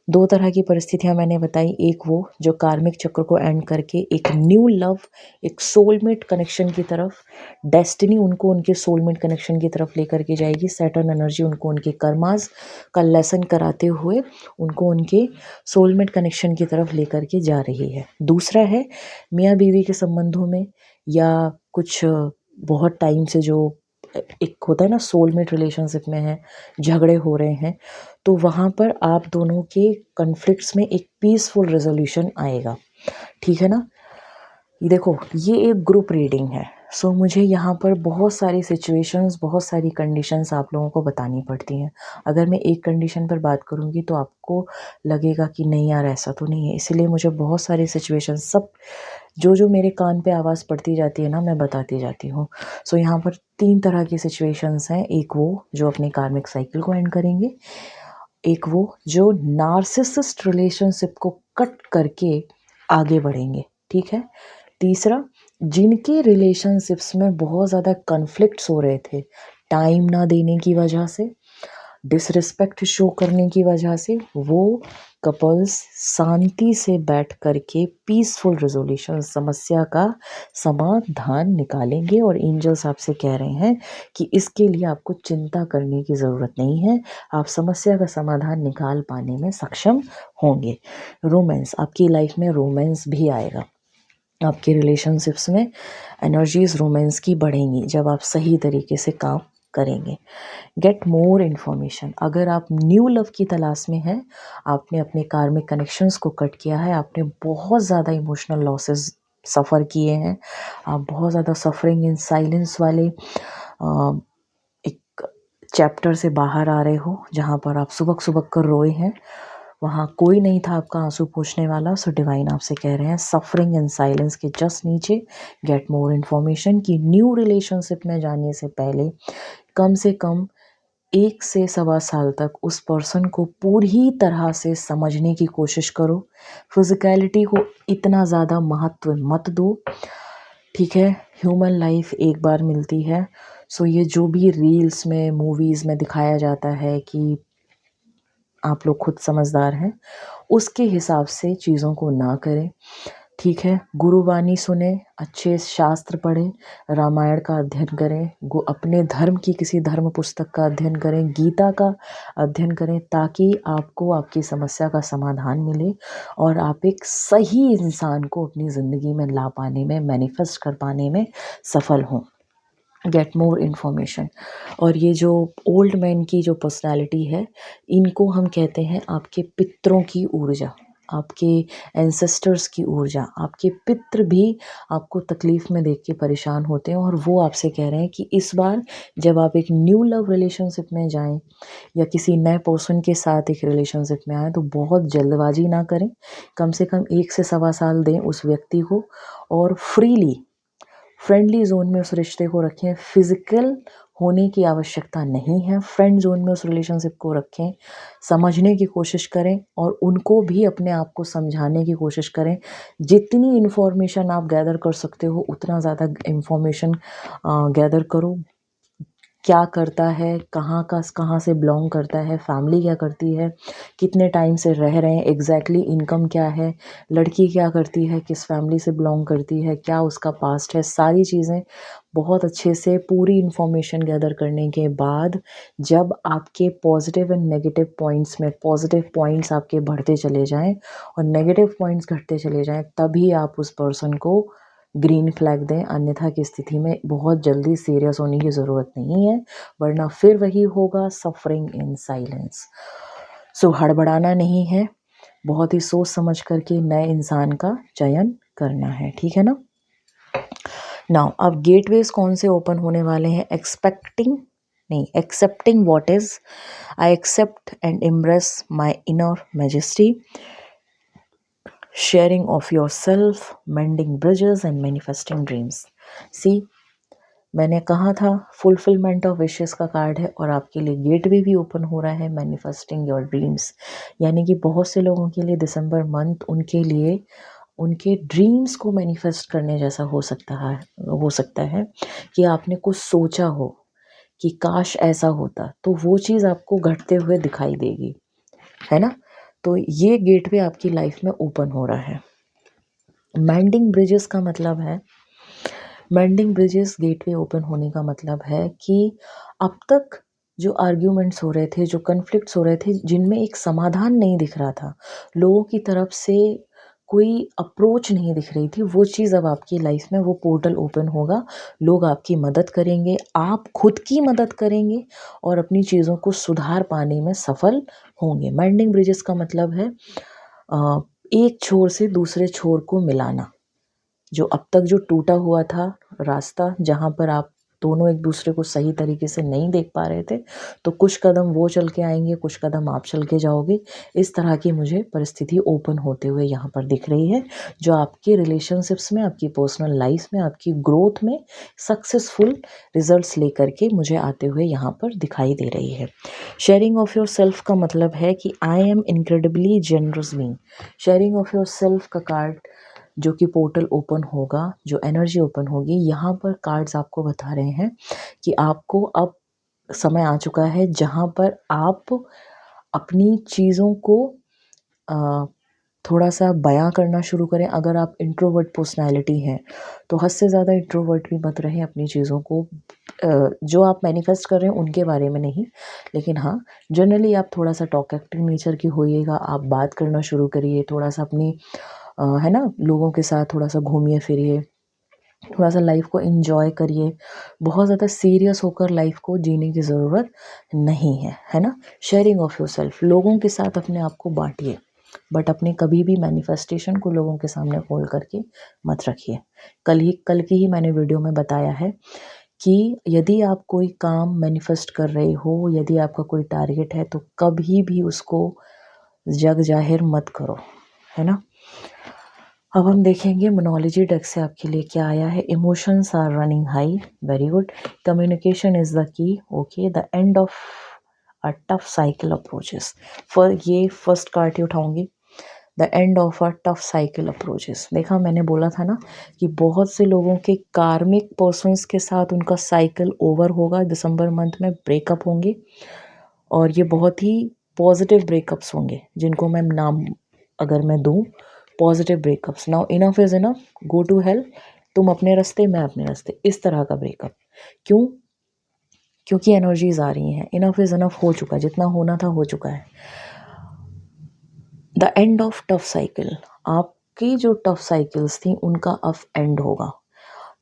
S1: दो तरह की परिस्थितियां मैंने बताई, एक वो जो कार्मिक चक्र को एंड करके एक न्यू लव, एक सोलमेट कनेक्शन की तरफ, डेस्टिनी उनको उनके सोलमेट कनेक्शन की तरफ लेकर के जाएगी। सैटर्न एनर्जी उनको उनके कर्मास का लेसन कराते हुए उनको उनके सोलमेट कनेक्शन की तरफ लेकर के जा रही है। दूसरा है मियाँ बीवी के संबंधों में, या कुछ बहुत टाइम से जो एक होता है ना सोलमेट रिलेशनशिप में है, झगड़े हो रहे हैं, तो वहाँ पर आप दोनों के कन्फ्लिक्ट्स में एक पीसफुल रेजोल्यूशन आएगा, ठीक है ना। देखो, ये एक ग्रुप रीडिंग है, सो मुझे यहाँ पर बहुत सारी सिचुएशंस, बहुत सारी कंडीशंस आप लोगों को बतानी पड़ती हैं। अगर मैं एक कंडीशन पर बात करूँगी तो आपको लगेगा कि नहीं यार ऐसा तो नहीं है, इसीलिए मुझे बहुत सारी सिचुएशंस, सब जो जो मेरे कान पे आवाज़ पड़ती जाती है ना, मैं बताती जाती हूँ। सो यहाँ पर 3 तरह की सिचुएशंस हैं। एक वो जो अपने कार्मिक साइकिल को एंड करेंगे, एक वो जो नार्सिसिस्ट रिलेशनशिप को कट करके आगे बढ़ेंगे, ठीक है। तीसरा, जिनके रिलेशनशिप्स में बहुत ज़्यादा कन्फ्लिक्ट्स हो रहे थे टाइम ना देने की वजह से, डिसरिस्पेक्ट शो करने की वजह से वो कपल्स शांति से बैठ कर के पीसफुल रेजोल्यूशन, समस्या का समाधान निकालेंगे। और एंजल्स आपसे कह रहे हैं कि इसके लिए आपको चिंता करने की ज़रूरत नहीं है, आप समस्या का समाधान निकाल पाने में सक्षम होंगे। रोमांस, आपकी लाइफ में रोमांस भी आएगा। आपके रिलेशनशिप्स में एनर्जीज रोमांस की बढ़ेंगी जब आप सही तरीके से काम करेंगे। गेट मोर इन्फॉर्मेशन, अगर आप न्यू लव की तलाश में हैं, आपने अपने कार्मिक कनेक्शंस को कट किया है, आपने बहुत ज़्यादा इमोशनल लॉसेस सफ़र किए हैं, आप बहुत ज़्यादा सफरिंग इन साइलेंस वाले एक चैप्टर से बाहर आ रहे हो, जहाँ पर आप सुबक सुबक कर रोए हैं, वहाँ कोई नहीं था आपका आंसू पोंछने वाला। सो डिवाइन आपसे कह रहे हैं सफरिंग इन साइलेंस के जस्ट नीचे गेट मोर इन्फॉर्मेशन कि न्यू रिलेशनशिप में जाने से पहले कम से कम 1 से सवा साल तक उस पर्सन को पूरी तरह से समझने की कोशिश करो। फिजिकलिटी को इतना ज़्यादा महत्व मत दो, ठीक है। ह्यूमन लाइफ एक बार मिलती है। सो ये जो भी रील्स में, मूवीज़ में दिखाया जाता है कि आप लोग खुद समझदार हैं, उसके हिसाब से चीज़ों को ना करें, ठीक है। गुरुवाणी सुने, अच्छे शास्त्र पढ़ें, रामायण का अध्ययन करें, अपने धर्म की किसी धर्म पुस्तक का अध्ययन करें, गीता का अध्ययन करें, ताकि आपको आपकी समस्या का समाधान मिले और आप एक सही इंसान को अपनी ज़िंदगी में ला पाने में, मैनिफेस्ट कर पाने में सफल हों। Gate more information. और ये जो ओल्ड मैन की जो पर्सनालिटी है, इनको हम कहते हैं आपके पितरों की ऊर्जा, आपके एंसेस्टर्स की ऊर्जा। आपके पितर भी आपको तकलीफ़ में देख के परेशान होते हैं और वो आपसे कह रहे हैं कि इस बार जब आप एक न्यू लव रिलेशनशिप में जाएं या किसी नए पर्सन के साथ एक रिलेशनशिप में आए, तो बहुत जल्दबाजी ना करें, कम से कम 1 से सवा साल दें उस व्यक्ति को और फ्रेंडली जोन में उस रिश्ते को रखें। फिजिकल होने की आवश्यकता नहीं है, फ्रेंड जोन में उस रिलेशनशिप को रखें, समझने की कोशिश करें और उनको भी अपने आप को समझाने की कोशिश करें। जितनी इन्फॉर्मेशन आप गैदर कर सकते हो उतना ज़्यादा इन्फॉर्मेशन गैदर करो। क्या करता है, कहाँ से बिलोंग करता है, फैमिली क्या करती है, कितने टाइम से रह रहे हैं, एग्जैक्टली इनकम क्या है, लड़की क्या करती है, किस फैमिली से बिलोंग करती है, क्या उसका पास्ट है, सारी चीज़ें बहुत अच्छे से पूरी इन्फॉर्मेशन गैदर करने के बाद जब आपके पॉजिटिव एंड नेगेटिव पॉइंट्स में पॉजिटिव पॉइंट्स आपके बढ़ते चले जाएं और नेगेटिव पॉइंट्स घटते चले जाएं, तभी आप उस पर्सन को ग्रीन फ्लैग दें। अन्यथा की स्थिति में बहुत जल्दी सीरियस होने की ज़रूरत नहीं है, वरना फिर वही होगा सफरिंग इन साइलेंस। सो हड़बड़ाना नहीं है, बहुत ही सोच समझ करके नए इंसान का चयन करना है, ठीक है ना। नाउ अब गेटवेज कौन से ओपन होने वाले हैं? Accepting what is, I accept and embrace my inner majesty, sharing of yourself, mending bridges and manifesting dreams. See, मैंने कहा था फुलफिलमेंट ऑफ विशेस का कार्ड है और आपके लिए गेटवे भी ओपन हो रहा है मैनिफेस्टिंग योर ड्रीम्स। यानी कि बहुत से लोगों के लिए दिसंबर मंथ उनके लिए उनके ड्रीम्स को मैनिफेस्ट करने जैसा हो सकता है कि आपने कुछ सोचा हो कि काश ऐसा होता, तो वो चीज़ आपको घटते हुए दिखाई देगी, है ना। तो ये गेटवे आपकी लाइफ में ओपन हो रहा है। मेंडिंग ब्रिजेस का मतलब है, मेंडिंग ब्रिजेस गेटवे ओपन होने का मतलब है कि अब तक जो आर्ग्यूमेंट्स हो रहे थे, जो कन्फ्लिक्ट्स हो रहे थे, जिनमें एक समाधान नहीं दिख रहा था, लोगों की तरफ से कोई अप्रोच नहीं दिख रही थी, वो चीज़ अब आपकी लाइफ में वो पोर्टल ओपन होगा। लोग आपकी मदद करेंगे, आप खुद की मदद करेंगे और अपनी चीज़ों को सुधार पाने में सफल होंगे। मेंडिंग ब्रिजेस का मतलब है एक छोर से दूसरे छोर को मिलाना। जो अब तक जो टूटा हुआ था रास्ता, जहाँ पर आप दोनों एक दूसरे को सही तरीके से नहीं देख पा रहे थे, तो कुछ कदम वो चल के आएंगे, कुछ कदम आप चल के जाओगे। इस तरह की मुझे परिस्थिति ओपन होते हुए यहाँ पर दिख रही है, जो आपके रिलेशनशिप्स में, आपकी पर्सनल लाइफ में, आपकी ग्रोथ में सक्सेसफुल रिजल्ट्स लेकर के मुझे आते हुए यहाँ पर दिखाई दे रही है। शेयरिंग ऑफ योर सेल्फ का मतलब है कि I am incredibly generous being. Sharing of your self का कार्ड जो कि पोर्टल ओपन होगा, जो एनर्जी ओपन होगी, यहाँ पर कार्ड्स आपको बता रहे हैं कि आपको अब समय आ चुका है जहाँ पर आप अपनी चीज़ों को थोड़ा सा बयां करना शुरू करें। अगर आप इंट्रोवर्ट पर्सनालिटी हैं तो हद से ज़्यादा इंट्रोवर्ट भी मत रहें। अपनी चीज़ों को जो आप मैनिफेस्ट कर रहे हैं उनके बारे में नहीं, लेकिन हाँ जनरली आप थोड़ा सा टॉकटिव नेचर की होइएगा। आप बात करना शुरू करिए, थोड़ा सा अपनी है ना, लोगों के साथ थोड़ा सा घूमिए फिरिए, थोड़ा सा लाइफ को एंजॉय करिए। बहुत ज़्यादा सीरियस होकर लाइफ को जीने की ज़रूरत नहीं है ना। शेयरिंग ऑफ योर सेल्फ, लोगों के साथ अपने आप को बांटिए, बट अपने कभी भी मैनिफेस्टेशन को लोगों के सामने होल्ड करके मत रखिए। कल की ही मैंने वीडियो में बताया है कि यदि आप कोई काम मैनिफेस्ट कर रहे हो, यदि आपका कोई टारगेट है, तो कभी भी उसको जग जाहिर मत करो, है ना। अब हम देखेंगे मोनोलॉजी डेक से आपके लिए क्या आया है। Emotions are running high, very good. Communication is the key, okay. The end of a tough cycle approaches, for ये फर्स्ट कार्ड ही उठाऊंगी। The end of a tough cycle approaches, देखा मैंने बोला था ना कि बहुत से लोगों के कार्मिक पर्सन्स के साथ उनका साइकिल ओवर होगा, दिसंबर मंथ में ब्रेकअप होंगे, और ये बहुत ही पॉजिटिव ब्रेकअप्स होंगे जिनको मैं नाम अगर मैं दूं, positive breakups. Now enough is enough, go to hell, तुम अपने रास्ते मैं अपने रास्ते, इस तरह का ब्रेकअप। क्यों? क्योंकि एनर्जीज आ रही हैं। इनफ इज इनफ हो चुका है, जितना होना था हो चुका है। The end of tough cycle, आपकी जो टफ साइकिल्स थी उनका अब एंड होगा,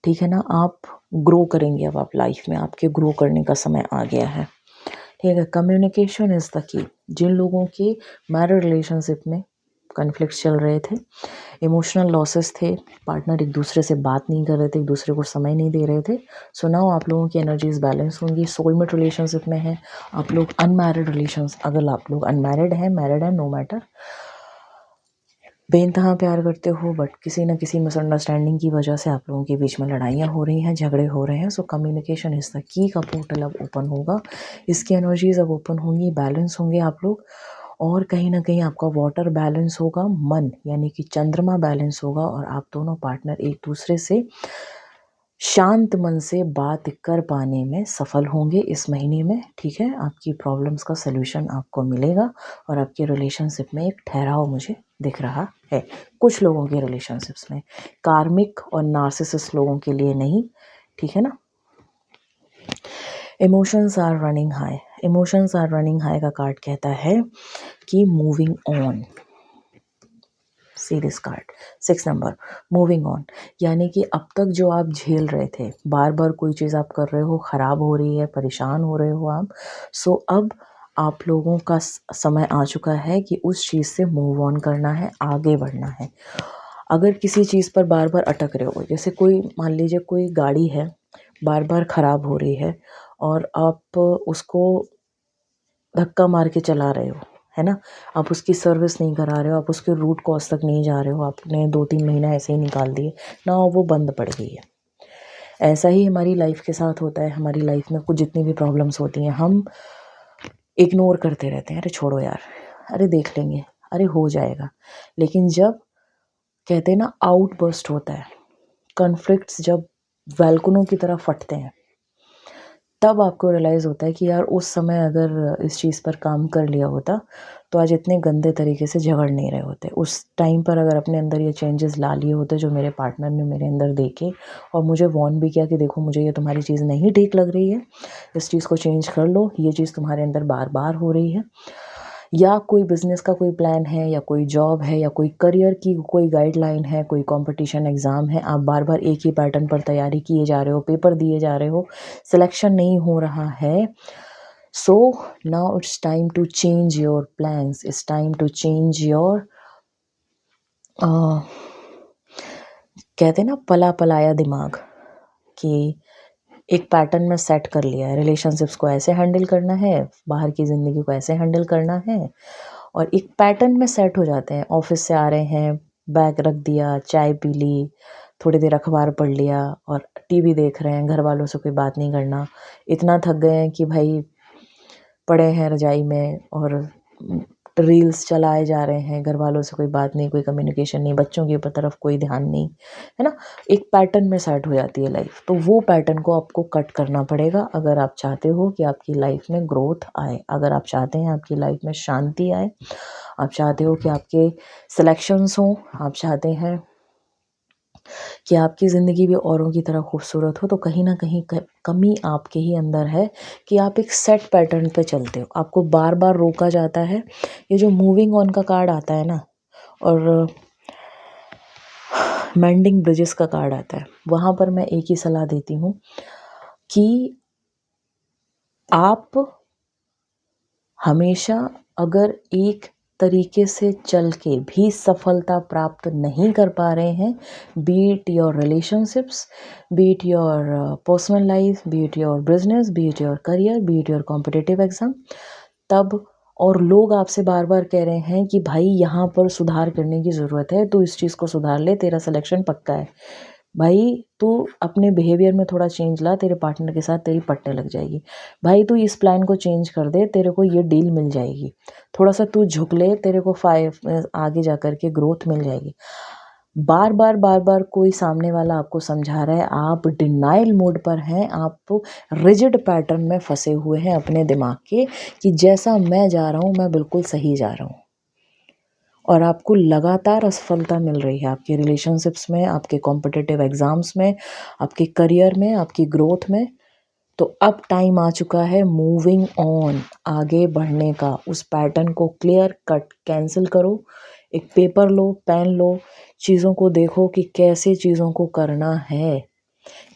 S1: ठीक है ना। आप ग्रो करेंगे, अब आप लाइफ में आपके ग्रो करने का समय आ गया है, ठीक है। कम्युनिकेशन इज़ द की, जिन लोगों के मैरिड रिलेशनशिप में कन्फ्लिक्ट्स चल रहे थे, इमोशनल लॉसेस थे, पार्टनर एक दूसरे से बात नहीं कर रहे थे, एक दूसरे को समय नहीं दे रहे थे, सो नाउ आप लोगों की एनर्जीज बैलेंस होंगी। सोलमेट रिलेशनशिप में है आप लोग, अनमैरिड रिलेशंस, अगर आप लोग अनमैरिड हैं, मैरिड है, नो मैटर, बेइंतहा प्यार करते हो बट किसी न किसी मिसअंडरस्टैंडिंग की वजह से आप लोगों के बीच में लड़ाइयाँ हो रही हैं, झगड़े हो रहे हैं, so communication is the key का पोर्टल अब ओपन होगा। इसकी एनर्जीज अब ओपन होंगी, बैलेंस होंगे आप लोग, और कहीं ना कहीं आपका वाटर बैलेंस होगा, मन यानी कि चंद्रमा बैलेंस होगा, और आप दोनों पार्टनर एक दूसरे से शांत मन से बात कर पाने में सफल होंगे इस महीने में, ठीक है। आपकी प्रॉब्लम्स का सलूशन आपको मिलेगा, और आपके रिलेशनशिप में एक ठहराव मुझे दिख रहा है कुछ लोगों के रिलेशनशिप्स में, कार्मिक और नार्सिसिस्ट लोगों के लिए नहीं, ठीक है ना। Emotions are running high, emotions are running high का कार्ड कहता है कि moving on, see this card 6 number, moving on, यानी कि अब तक जो आप झेल रहे थे, बार बार कोई चीज़ आप कर रहे हो, ख़राब हो रही है, परेशान हो रहे हो आप, सो अब आप लोगों का समय आ चुका है कि उस चीज़ से मूव ऑन करना है, आगे बढ़ना है। अगर किसी चीज़ पर बार बार अटक रहे हो, जैसे कोई मान लीजिए कोई गाड़ी है बार बार ख़राब हो रही है और आप उसको धक्का मार के चला रहे हो, है ना, आप उसकी सर्विस नहीं करा रहे हो, आप उसके रूट कॉज तक नहीं जा रहे हो, आपने 2-3 महीना ऐसे ही निकाल दिए ना, वो बंद पड़ गई है। ऐसा ही हमारी लाइफ के साथ होता है। हमारी लाइफ में कुछ जितनी भी प्रॉब्लम्स होती हैं हम इग्नोर करते रहते हैं, अरे छोड़ो यार, अरे देख लेंगे, अरे हो जाएगा। लेकिन जब कहते हैं ना आउटबर्स्ट होता है, कॉन्फ्लिक्ट्स जब वैल्कनों की तरह फटते हैं, तब आपको रियलाइज़ होता है कि यार उस समय अगर इस चीज़ पर काम कर लिया होता तो आज इतने गंदे तरीके से झगड़ नहीं रहे होते। उस टाइम पर अगर अपने अंदर ये चेंजेस ला लिए होते जो मेरे पार्टनर ने मेरे अंदर देखे, और मुझे वार्न भी किया कि देखो मुझे ये तुम्हारी चीज़ नहीं ठीक लग रही है, इस चीज़ को चेंज कर लो, ये चीज़ तुम्हारे अंदर बार बार हो रही है, या कोई बिज़नेस का कोई प्लान है, या कोई जॉब है, या कोई करियर की कोई गाइडलाइन है, कोई कंपटीशन एग्ज़ाम है, आप बार बार एक ही पैटर्न पर तैयारी किए जा रहे हो, पेपर दिए जा रहे हो, सिलेक्शन नहीं हो रहा है, so now it's time to change your plans, it's time to change your कहते हैं ना पला पलाया दिमाग, कि एक पैटर्न में सेट कर लिया है, रिलेशनशिप्स को ऐसे हैंडल करना है, बाहर की ज़िंदगी को ऐसे हैंडल करना है, और एक पैटर्न में सेट हो जाते हैं। ऑफिस से आ रहे हैं, बैग रख दिया, चाय पी ली, थोड़ी देर अखबार पढ़ लिया और टीवी देख रहे हैं, घर वालों से कोई बात नहीं करना, इतना थक गए हैं कि भाई पड़े हैं रजाई में और रील्स चलाए जा रहे हैं, घर वालों से कोई बात नहीं, कोई कम्युनिकेशन नहीं, बच्चों की तरफ कोई ध्यान नहीं, है ना। एक पैटर्न में सेट हो जाती है लाइफ। तो वो पैटर्न को आपको कट करना पड़ेगा अगर आप चाहते हो कि आपकी लाइफ में ग्रोथ आए, अगर आप चाहते हैं आपकी लाइफ में शांति आए, आप चाहते हो कि आपके सिलेक्शंस हों, आप चाहते हैं कि आपकी ज़िंदगी भी औरों की तरह खूबसूरत हो, तो कहीं ना कहीं कमी आपके ही अंदर है कि आप एक सेट पैटर्न पे चलते हो, आपको बार बार रोका जाता है। ये जो मूविंग ऑन का कार्ड आता है ना, और मेंडिंग ब्रिजेस का कार्ड आता है, वहाँ पर मैं एक ही सलाह देती हूँ कि आप हमेशा अगर एक तरीके से चल के भी सफलता प्राप्त नहीं कर पा रहे हैं, B it your relationships, B it your personal life, B it your business, B it your career, B it your competitive exam, तब और लोग आपसे बार बार कह रहे हैं कि भाई यहाँ पर सुधार करने की ज़रूरत है, तो इस चीज़ को सुधार ले, तेरा सिलेक्शन पक्का है। भाई तू अपने बिहेवियर में थोड़ा चेंज ला, तेरे पार्टनर के साथ तेरी पटने लग जाएगी। भाई तू इस प्लान को चेंज कर दे, तेरे को ये डील मिल जाएगी। थोड़ा सा तू झुक ले, तेरे को आगे जा कर के ग्रोथ मिल जाएगी। बार बार बार बार कोई सामने वाला आपको समझा रहा है, आप डिनाइल मोड पर हैं, आप रिजिड पैटर्न में फंसे हुए हैं अपने दिमाग के कि जैसा मैं जा रहा हूँ मैं बिल्कुल सही जा रहा हूँ, और आपको लगातार असफलता मिल रही है आपके रिलेशनशिप्स में, आपके कॉम्पिटिटिव एग्ज़ाम्स में, आपके करियर में, आपकी ग्रोथ में। तो अब टाइम आ चुका है मूविंग ऑन, आगे बढ़ने का। उस पैटर्न को क्लियर कट कैंसिल करो, एक पेपर लो, पेन लो, चीज़ों को देखो कि कैसे चीज़ों को करना है,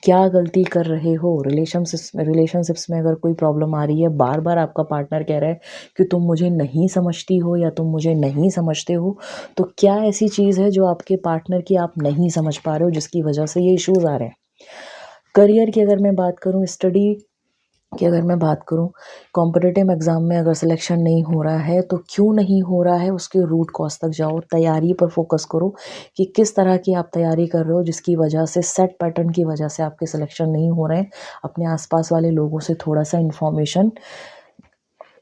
S1: क्या गलती कर रहे हो। रिलेशनशिप्स में अगर कोई प्रॉब्लम आ रही है, बार बार आपका पार्टनर कह रहा है कि तुम मुझे नहीं समझती हो या तुम मुझे नहीं समझते हो, तो क्या ऐसी चीज़ है जो आपके पार्टनर की आप नहीं समझ पा रहे हो जिसकी वजह से ये इश्यूज़ आ रहे हैं। करियर की अगर मैं बात करूँ, स्टडी कि अगर मैं बात करूँ, कॉम्पिटिटिव एग्ज़ाम में अगर सिलेक्शन नहीं हो रहा है तो क्यों नहीं हो रहा है, उसके रूट कॉज तक जाओ, तैयारी पर फोकस करो कि किस तरह की आप तैयारी कर रहे हो जिसकी वजह से, सेट पैटर्न की वजह से आपके सिलेक्शन नहीं हो रहे हैं। अपने आसपास वाले लोगों से थोड़ा सा इन्फॉर्मेशन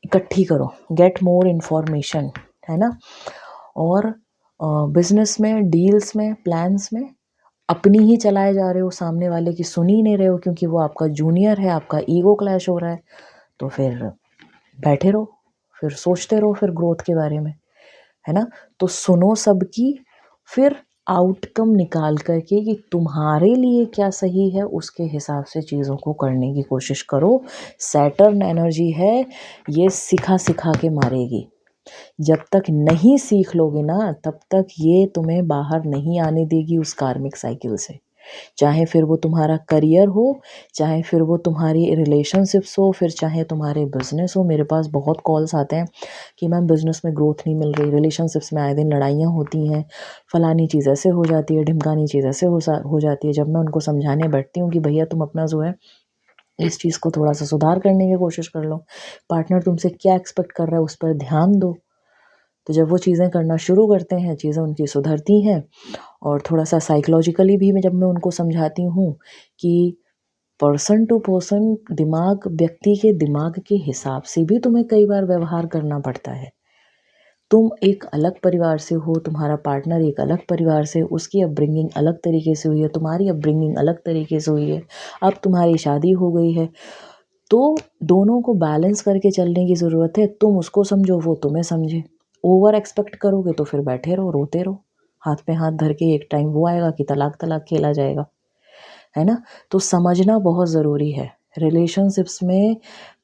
S1: इकट्ठी करो, गेट मोर इन्फॉर्मेशन, है ना। और बिजनेस में, डील्स में, प्लान्स में अपनी ही चलाए जा रहे हो, सामने वाले की सुन ही नहीं रहे हो क्योंकि वो आपका जूनियर है, आपका ईगो क्लैश हो रहा है, तो फिर बैठे रहो, फिर सोचते रहो फिर ग्रोथ के बारे में, है ना। तो सुनो सबकी, फिर आउटकम निकाल करके कि तुम्हारे लिए क्या सही है उसके हिसाब से चीज़ों को करने की कोशिश करो। सैटर्न एनर्जी है, ये सिखा सिखा के मारेगी। जब तक नहीं सीख लोगे ना, तब तक ये तुम्हें बाहर नहीं आने देगी उस कार्मिक साइकिल से। चाहे फिर वो तुम्हारा करियर हो, चाहे फिर वो तुम्हारी रिलेशनशिप्स हो, फिर चाहे तुम्हारे बिजनेस हो। मेरे पास बहुत कॉल्स आते हैं कि मैम बिजनेस में ग्रोथ नहीं मिल रही, रिलेशनशिप्स में आए दिन लड़ाइयाँ होती हैं, फलानी चीज़ ऐसे हो जाती है, ढिमकानी चीज़ ऐसे हो जाती है। जब मैं उनको समझाने बैठती हूँ कि भैया तुम अपना जो है इस चीज़ को थोड़ा सा सुधार करने की कोशिश कर लो, पार्टनर तुमसे क्या एक्सपेक्ट कर रहा है उस पर ध्यान दो, तो जब वो चीज़ें करना शुरू करते हैं, चीज़ें उनकी सुधरती हैं। और थोड़ा सा साइकोलॉजिकली भी जब मैं उनको समझाती हूँ कि पर्सन टू पर्सन, दिमाग, व्यक्ति के दिमाग के हिसाब से भी तुम्हें कई बार व्यवहार करना पड़ता है। तुम एक अलग परिवार से हो, तुम्हारा पार्टनर एक अलग परिवार से, उसकी अपब्रिंगिंग अलग तरीके से हुई है, तुम्हारी अपब्रिंगिंग अलग तरीके से हुई है, अब तुम्हारी शादी हो गई है, तो दोनों को बैलेंस करके चलने की ज़रूरत है। तुम उसको समझो, वो तुम्हें समझे। ओवर एक्सपेक्ट करोगे तो फिर बैठे रहो, रोते रहो, हाथ पे हाथ धर के। एक टाइम वो आएगा कि तलाक तलाक खेला जाएगा, है ना। तो समझना बहुत ज़रूरी है। रिलेशनशिप्स में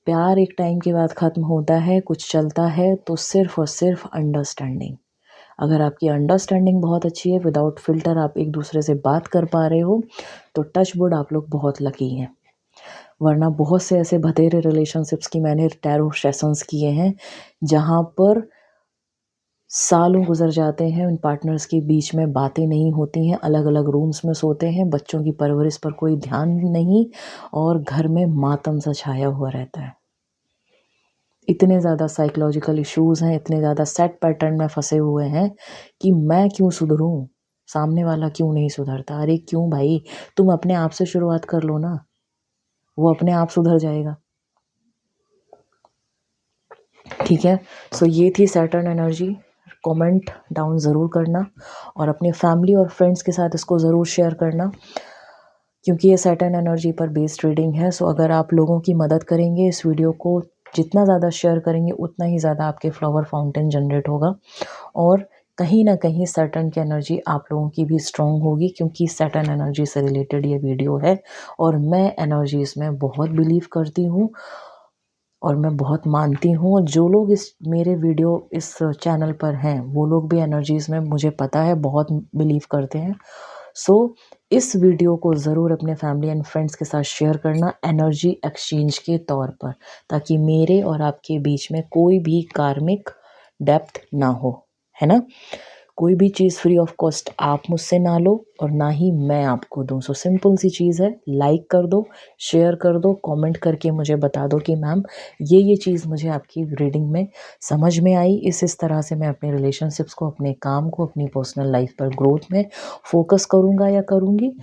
S1: प्यार एक टाइम के बाद ख़त्म होता है, कुछ चलता है तो सिर्फ़ और सिर्फ़ अंडरस्टैंडिंग। अगर आपकी अंडरस्टैंडिंग बहुत अच्छी है, विदाउट फ़िल्टर आप एक दूसरे से बात कर पा रहे हो, तो टच वुड आप लोग बहुत लकी हैं। वरना बहुत से ऐसे भतेरे रिलेशनशिप्स की मैंने टैरो सेशंस किए हैं जहाँ पर सालों गुजर जाते हैं, उन पार्टनर्स के बीच में बातें नहीं होती हैं, अलग अलग रूम्स में सोते हैं, बच्चों की परवरिश पर कोई ध्यान नहीं, और घर में मातम सा छाया हुआ रहता है। इतने ज़्यादा साइकोलॉजिकल इश्यूज़ हैं, इतने ज़्यादा सेट पैटर्न में फंसे हुए हैं कि मैं क्यों सुधरूं, सामने वाला क्यों नहीं सुधरता। अरे क्यों भाई, तुम अपने आप से शुरुआत कर लो ना, वो अपने आप सुधर जाएगा। ठीक है। सो ये थी सैटर्न एनर्जी। कमेंट डाउन ज़रूर करना और अपनी फैमिली और फ्रेंड्स के साथ इसको ज़रूर शेयर करना, क्योंकि ये सैटर्न एनर्जी पर बेस्ड रीडिंग है। सो अगर आप लोगों की मदद करेंगे, इस वीडियो को जितना ज़्यादा शेयर करेंगे उतना ही ज़्यादा आपके फ्लावर फाउंटेन जनरेट होगा और कहीं ना कहीं सैटर्न की एनर्जी आप लोगों की भी स्ट्रॉन्ग होगी, क्योंकि सैटर्न एनर्जी से रिलेटेड ये वीडियो है और मैं एनर्जीज में बहुत बिलीव करती हूँ और मैं बहुत मानती हूँ। जो लोग इस मेरे वीडियो इस चैनल पर हैं वो लोग भी एनर्जीज़ में, मुझे पता है, बहुत बिलीव करते हैं। सो इस वीडियो को ज़रूर अपने फैमिली एंड फ्रेंड्स के साथ शेयर करना एनर्जी एक्सचेंज के तौर पर, ताकि मेरे और आपके बीच में कोई भी कार्मिक डेप्थ ना हो, है ना। कोई भी चीज़ फ्री ऑफ कॉस्ट आप मुझसे ना लो और ना ही मैं आपको दूँ। सो सिंपल सी चीज़ है, लाइक कर दो, शेयर कर दो, कमेंट करके मुझे बता दो कि मैम ये चीज़ मुझे आपकी रीडिंग में समझ में आई। इस तरह से मैं अपने रिलेशनशिप्स को, अपने काम को, अपनी पर्सनल लाइफ पर ग्रोथ में फोकस करूँगा या करूँगी।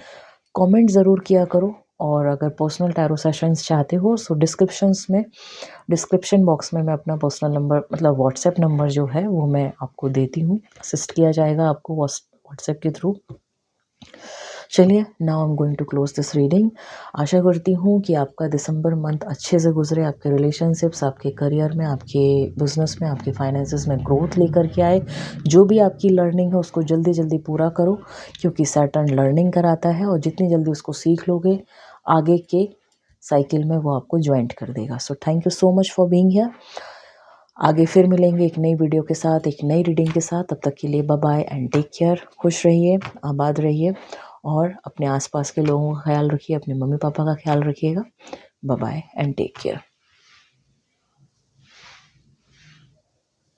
S1: कमेंट ज़रूर किया करो और अगर पर्सनल टैरो सेशंस चाहते हो सो डिस्क्रिप्शन बॉक्स में मैं अपना पर्सनल नंबर, मतलब व्हाट्सएप नंबर जो है वो मैं आपको देती हूँ। असिस्ट किया जाएगा आपको व्हाट्सएप के थ्रू। चलिए, now I am going to close this reading. आशा करती हूँ कि आपका दिसंबर मंथ अच्छे से गुजरे, आपके रिलेशनशिप्स, आपके करियर में, आपके बिजनेस में, आपके फाइनेंसेस में ग्रोथ लेकर के आए। जो भी आपकी लर्निंग है उसको जल्दी जल्दी पूरा करो, क्योंकि सैटर्न लर्निंग कराता है और जितनी जल्दी उसको सीख लोगे आगे के साइकिल में वो आपको ज्वाइंट कर देगा। So thank you so much for being here. आगे फिर मिलेंगे एक नई वीडियो के साथ, एक नई रीडिंग के साथ। तब तक के लिए bye bye and take care. खुश रहिए, आबाद रहिए और अपने आसपास के लोगों का ख्याल रखिए, अपने मम्मी पापा का ख्याल रखिएगा। Bye bye and take care.